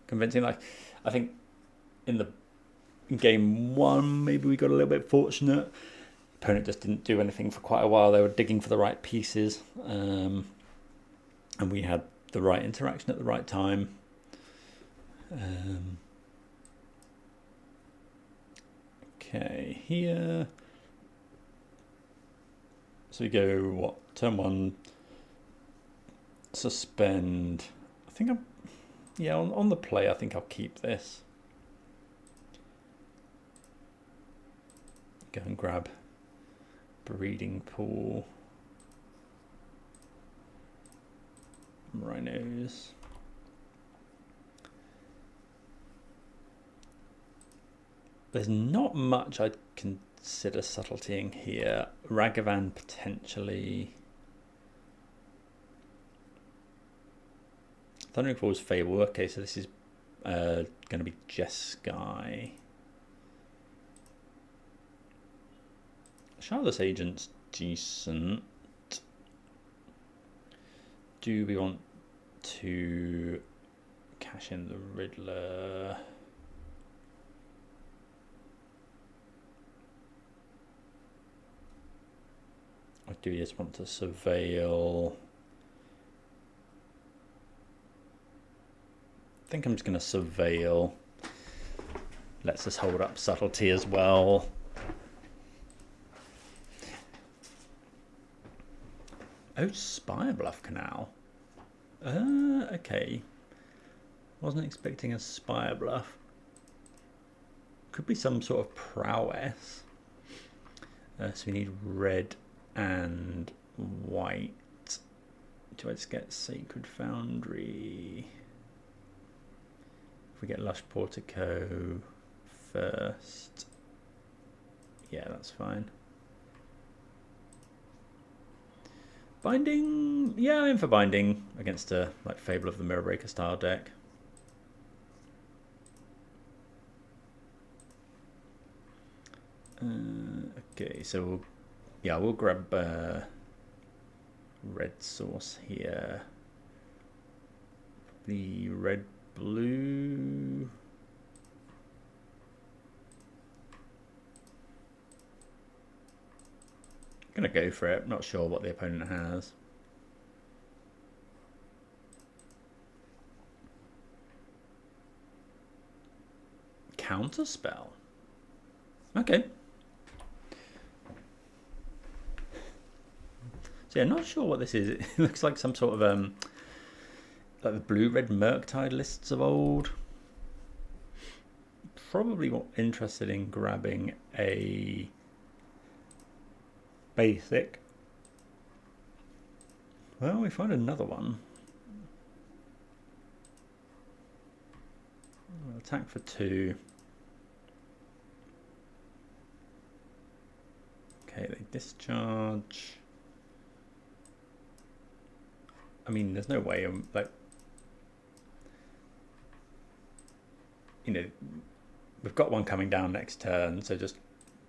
Speaker 1: convincing. Like, I think in the game one, maybe we got a little bit fortunate. Opponent just didn't do anything for quite a while. They were digging for the right pieces, and we had the right interaction at the right time. Okay, here. So we go, what, turn one, suspend. I think I'm, yeah, on the play, I think I'll keep this. Go and grab Breeding Pool. Rhinos. There's not much I'd consider subtletying here. Ragavan potentially. Thundering Falls Fable. Okay, so this is going to be Jeskai. Charlotte's Agent's decent. Do we want to cash in the Riddler? Or do we just want to surveil? I think I'm just going to surveil. Lets us hold up subtlety as well. Oh, Spire Bluff Canal. Okay. Wasn't expecting a Spire Bluff. Could be some sort of prowess. So we need red and white. Do I just get Sacred Foundry? If we get Lush Portico first. Yeah, that's fine. Binding, yeah, I'm in for binding against a like Fable of the Mirrorbreaker style deck. Okay, so we'll grab red source here. The red blue. Gonna go for it. Not sure what the opponent has. Counterspell. Okay. So yeah, not sure what this is. It looks like some sort of like the blue-red Murktide lists of old. Probably interested in grabbing a basic. Well, we find another one. We'll attack for 2. Okay, they discharge. I mean, there's no way, like, you know, we've got one coming down next turn, so just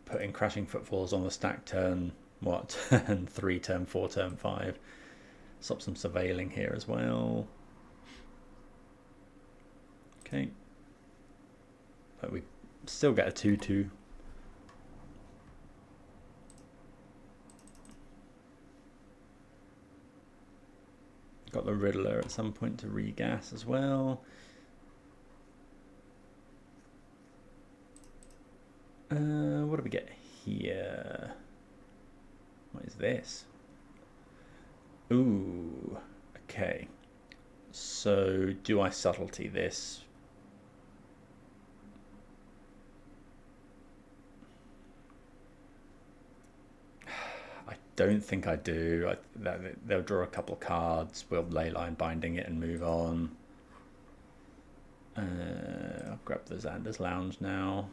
Speaker 1: putting Crashing Footfalls on the stack turn, what, turn 3, turn 4, turn 5. Stop some surveilling here as well. Okay. But we still get a 2/2. Got the Riddler at some point to regas as well. What do we get here? What is this? Ooh, okay. So do I subtlety this? I don't think I do. They'll draw a couple of cards. We'll leyline binding it and move on. I'll grab the Xander's Lounge now.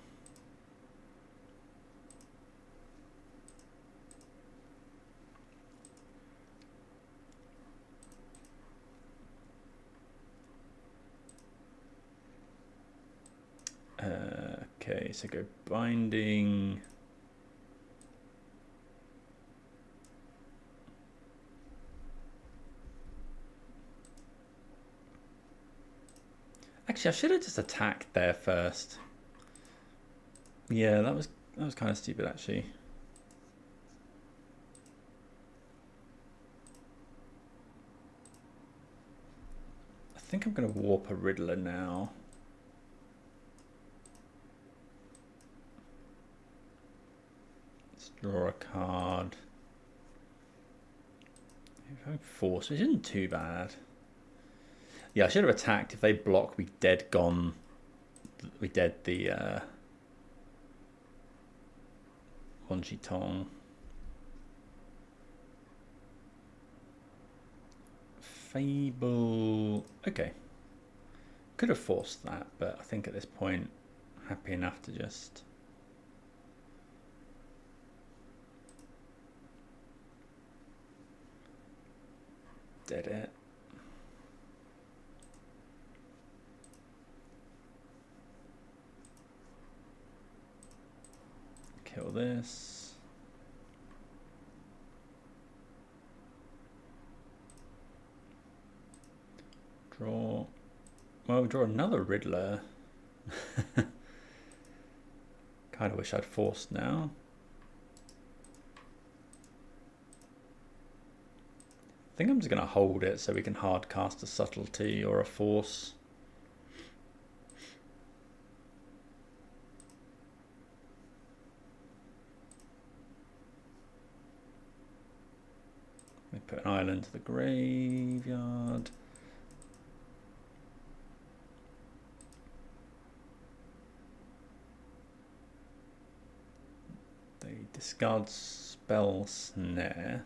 Speaker 1: Okay, so go binding. Actually, I should have just attacked there first. Yeah, that was kind of stupid actually. I think I'm going to warp a Riddler now. Let's draw a card. Force, which isn't too bad. Yeah, I should have attacked. If they block, we dead gone. We dead the Wanji Tong. Fable. Okay. Could have forced that, but I think at this point, happy enough to just dead it. Kill this. Draw. Well, draw another Riddler. Kind of wish I'd forced now. I think I'm just going to hold it so we can hard cast a subtlety or a force. We put an island to the graveyard. They discard spell snare.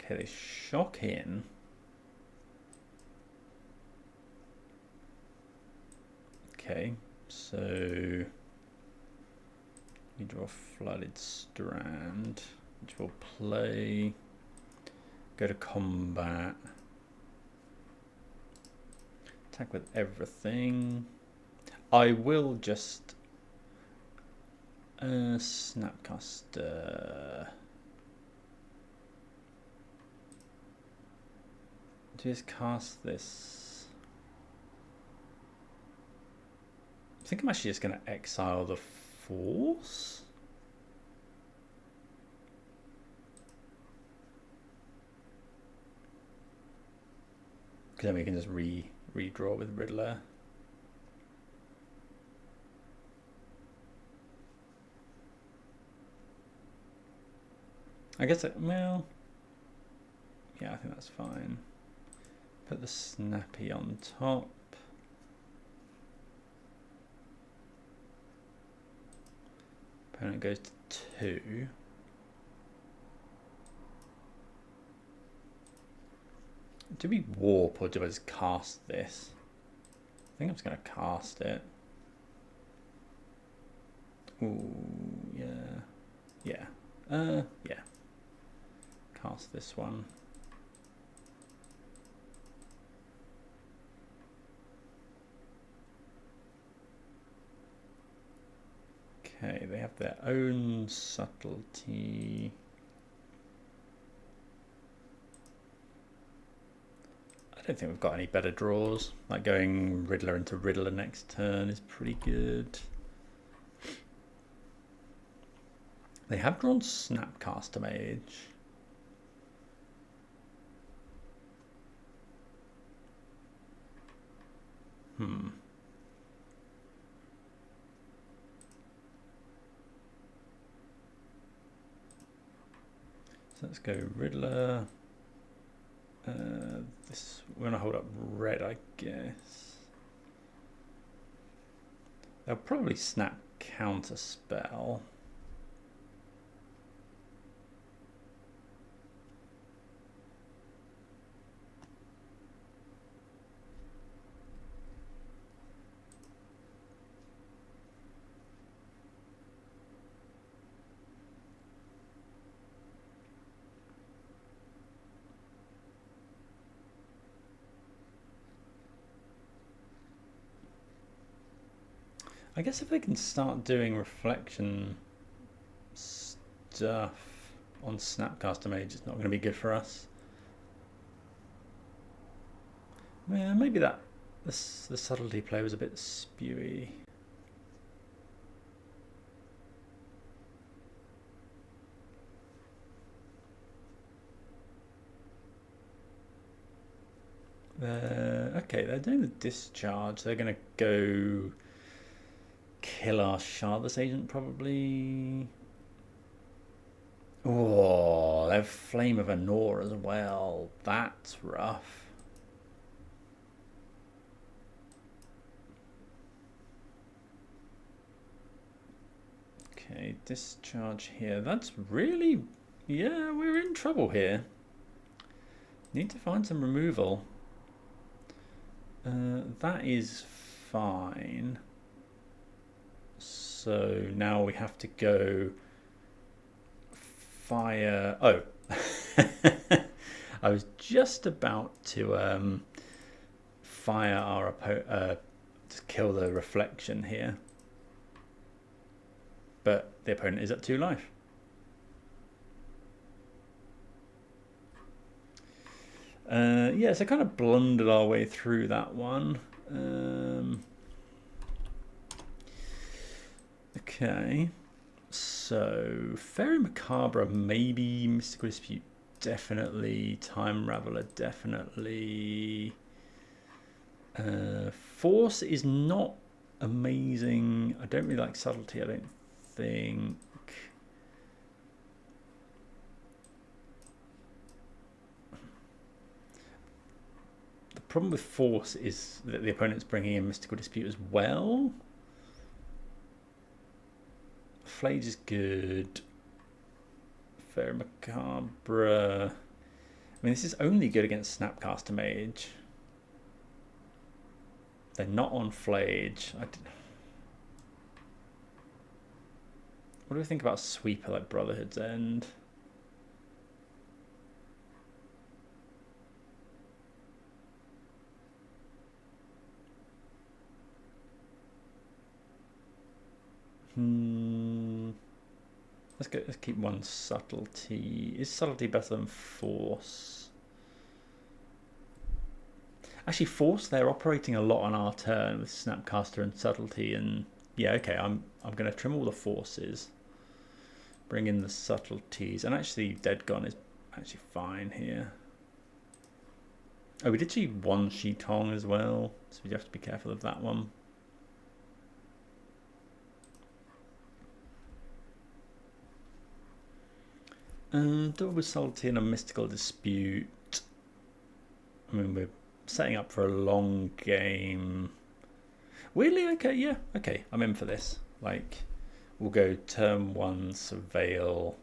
Speaker 1: Okay, they shock in. Okay, so you draw Flooded Strand, which will play. Go to combat. Attack with everything. I will just Snapcaster. Just cast this. I think I'm actually just going to exile the force. Because then we can just redraw with Riddler. I guess well, yeah, I think that's fine. Put the snappy on top. Opponent goes to 2. Do we warp or do I just cast this? I think I'm just going to cast it. Ooh, yeah. Yeah. Yeah. Cast this one. Okay, they have their own subtlety. I don't think we've got any better draws. Like going Riddler into Riddler next turn is pretty good. They have drawn Snapcaster Mage. So let's go Riddler. This we're gonna hold up red, I guess. They'll probably snap counter spell. I guess if they can start doing reflection stuff on Snapcaster Mage, it's not going to be good for us. Yeah, maybe the subtlety play was a bit spewy. Okay, they're doing the discharge. They're going to go kill our Shardless Agent, probably. Oh, they have Flame of Anor as well. That's rough. Okay, discharge here. That's really... yeah, we're in trouble here. Need to find some removal. That is fine. So now we have to go fire. Oh, I was just about to fire our to kill the reflection here, but the opponent is at 2 life. Yeah, so kind of blundered our way through that one. Okay, so Fairy Macabre, maybe. Mystical Dispute, definitely. Time Raveler, definitely. Force is not amazing. I don't really like Subtlety, I don't think. The problem with Force is that the opponent's bringing in Mystical Dispute as well. Flage is good. Fairy Macabre. I mean, this is only good against Snapcaster Mage. They're not on Flage. What do we think about Sweeper, like Brotherhood's End? Let's keep one Subtlety. Is Subtlety better than Force? Actually, Force, they're operating a lot on our turn with Snapcaster and Subtlety, and yeah, okay, I'm going to trim all the Forces, bring in the Subtleties, and actually Dead Gone is actually fine here. Oh, we did see one Shitong as well, so we have to be careful of that one. Double Subtlety and a Mystical Dispute. I mean, we're setting up for a long game. Weirdly, okay, yeah, okay, I'm in for this. Like, we'll go turn 1, Surveil.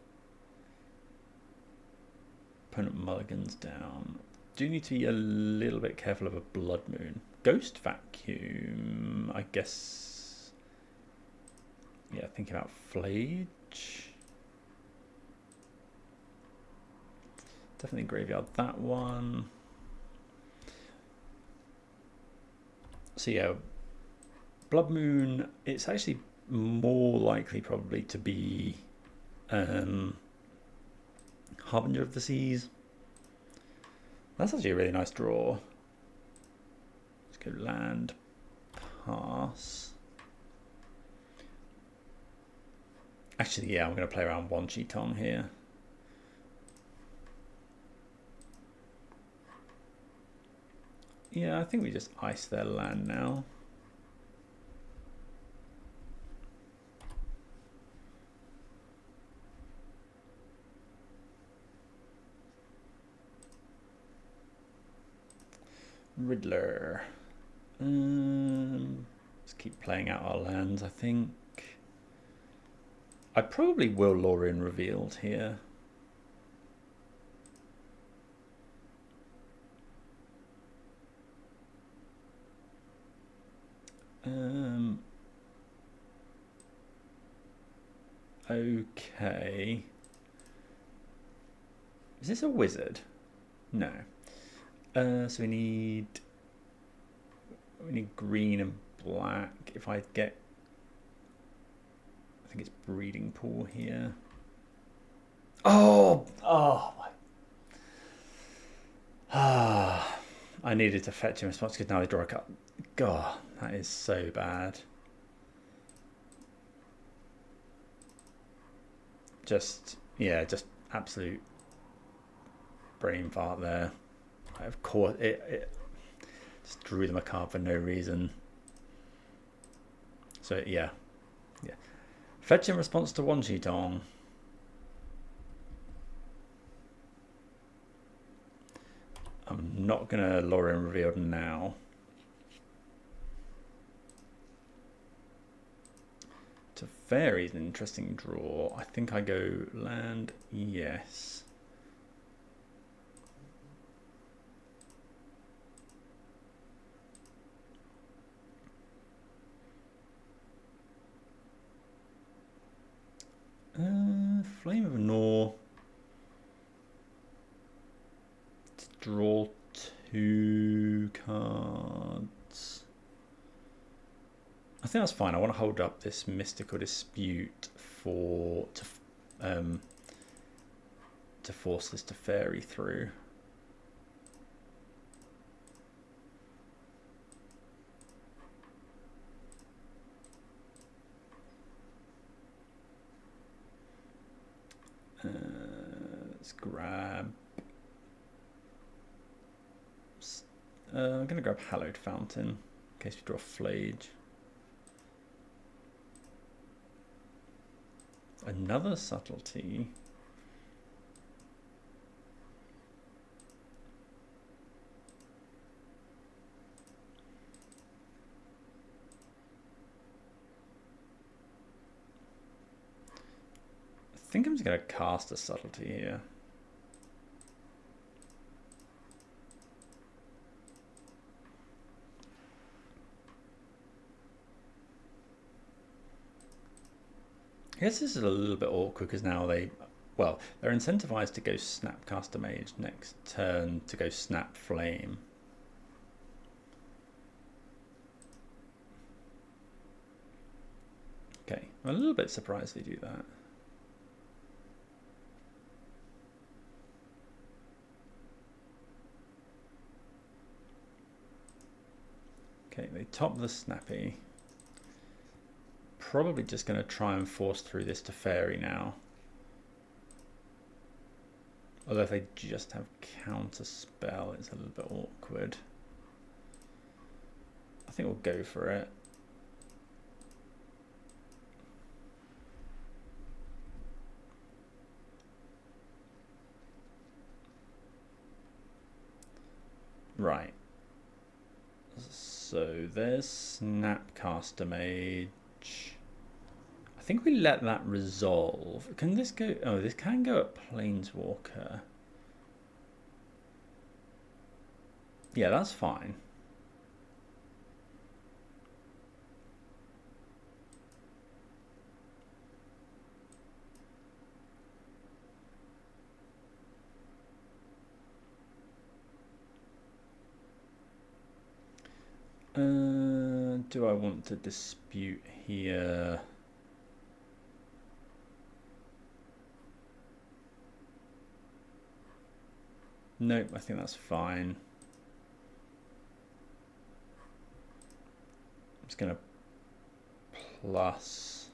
Speaker 1: Opponent mulligans down. Do need to be a little bit careful of a Blood Moon. Ghost Vacuum, I guess. Yeah, thinking about Flage. Definitely graveyard that one. So yeah, Blood Moon, it's actually more likely probably to be Harbinger of the Seas. That's actually a really nice draw. Let's go land, pass. Actually, yeah, I'm going to play around one Cheaton here. Yeah, I think we just ice their land now. Riddler. Let's keep playing out our lands, I think. I probably will lure in Revealed here. Okay. Is this a wizard? No. So we need green and black. If I get, I think it's Breeding Pool here. Oh my. I needed to fetch him response because now they draw a card. God, that is so bad. Just, yeah, just absolute brain fart there. Of course, it just drew them a card for no reason. So yeah. Fetch in response to one Cheaton. I'm not gonna lure in Revealed now. Teferi's an interesting draw. I think I go land, yes. Flame of Nor. Draw 2 cards. I think that's fine. I want to hold up this Mystical Dispute for to force this Teferi through. Let's grab. I'm going to grab Hallowed Fountain in case we draw Flage. Another Subtlety. I think I'm just going to cast a Subtlety here. I guess this is a little bit awkward because now they're incentivized to go Snapcaster Mage next turn to go Snap Flame. Okay, I'm a little bit surprised they do that. top the snappy. Probably just going to try and force through this to fairy now. Although if they just have counter spell, it's a little bit awkward. I think we'll go for it. Right. So there's Snapcaster Mage. I think we let that resolve. Can this go? Oh, this can go at Planeswalker. Yeah, that's fine. Do I want to dispute here? Nope, I think that's fine. I'm just going to plus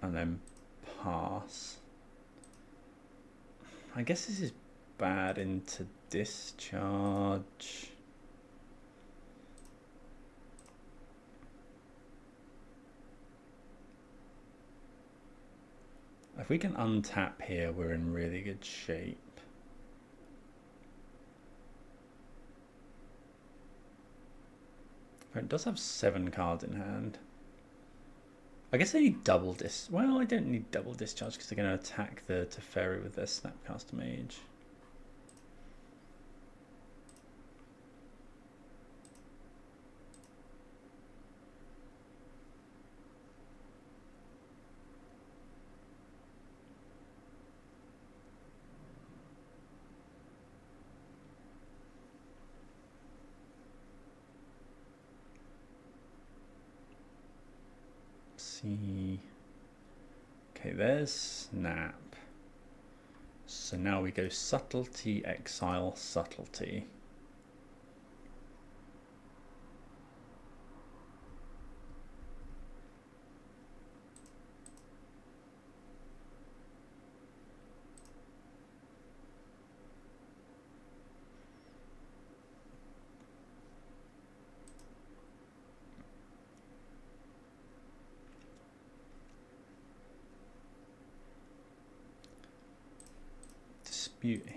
Speaker 1: and then pass. I guess this is bad into discharge. If we can untap here, we're in really good shape. It does have 7 cards in hand. I guess I need double well, I don't need double discharge because they're going to attack the Teferi with their Snapcaster Mage. Okay, there's Snap. So now we go Subtlety, Exile, Subtlety.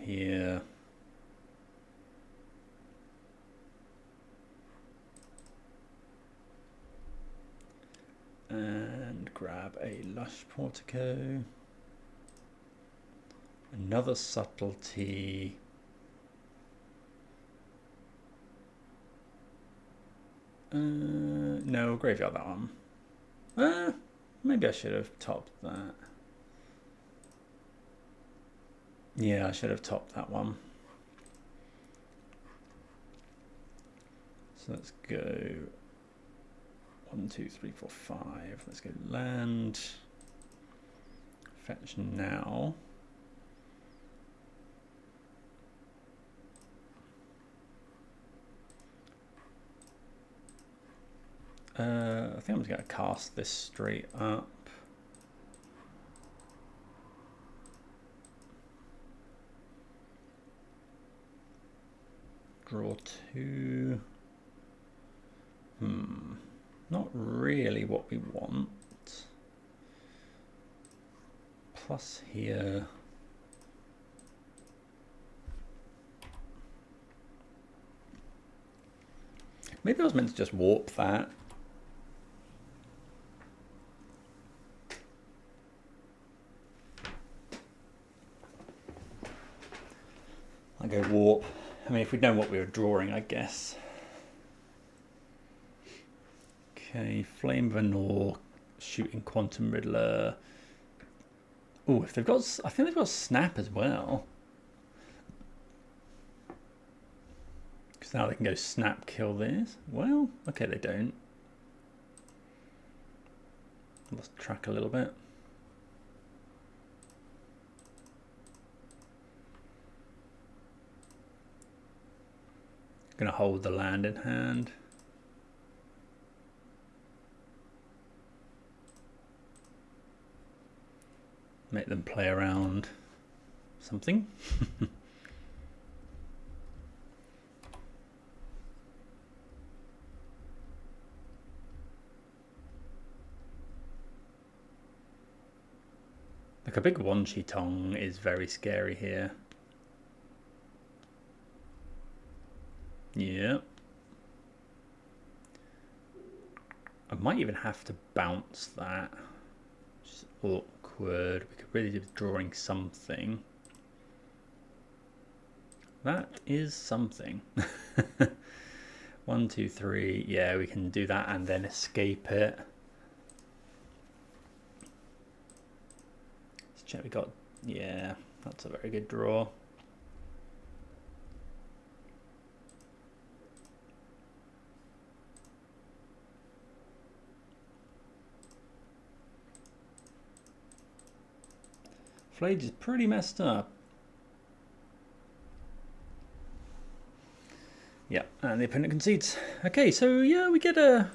Speaker 1: Here. And grab a Lush Portico. Another Subtlety. No, graveyard that one. Maybe I should have topped that. Yeah, I should have topped that one. So let's go 1, 2, 3, 4, 5. Let's go land. Fetch now. I think I'm just going to cast this straight up. Draw 2. Not really what we want. Plus here. Maybe I was meant to just warp that. I go warp. I mean, if we'd known what we were drawing, I guess. Okay, Flame Venor, shooting Quantum Riddler. Oh, if they've got, I think they've got Snap as well. Because now they can go Snap, kill this. Well, okay, they don't. Lost track a little bit. Going to hold the land in hand. Make them play around something. Like a big Wanshi Tong is very scary here. Yeah. I might even have to bounce that. Just awkward. We could really do with drawing something. That is something. 1, 2, 3. Yeah, we can do that and then escape it. Let's check. We got. Yeah, that's a very good draw. Flage is pretty messed up. Yeah, and the opponent concedes. Okay, so yeah, we get a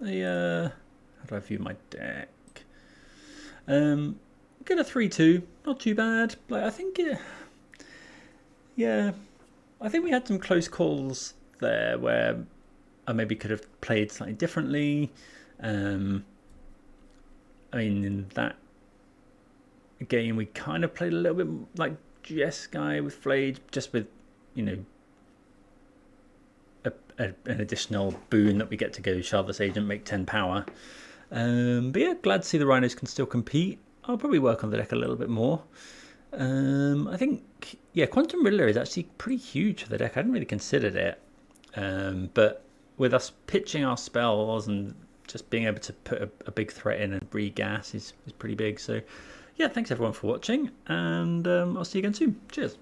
Speaker 1: how do I view my deck? Get a 3-2, not too bad. Like I think yeah, I think we had some close calls there where I maybe could have played slightly differently. I mean, in that game we kind of played a little bit like GS guy with Flage, just with, you know, an additional boon that we get to go Shardless Agent, make 10 power. But yeah, glad to see the Rhinos can still compete. I'll probably work on the deck a little bit more. I think, yeah, Quantum Riddler is actually pretty huge for the deck. I hadn't really considered it. But with us pitching our spells and just being able to put a big threat in and regas is pretty big. So yeah, thanks everyone for watching, and I'll see you again soon. Cheers.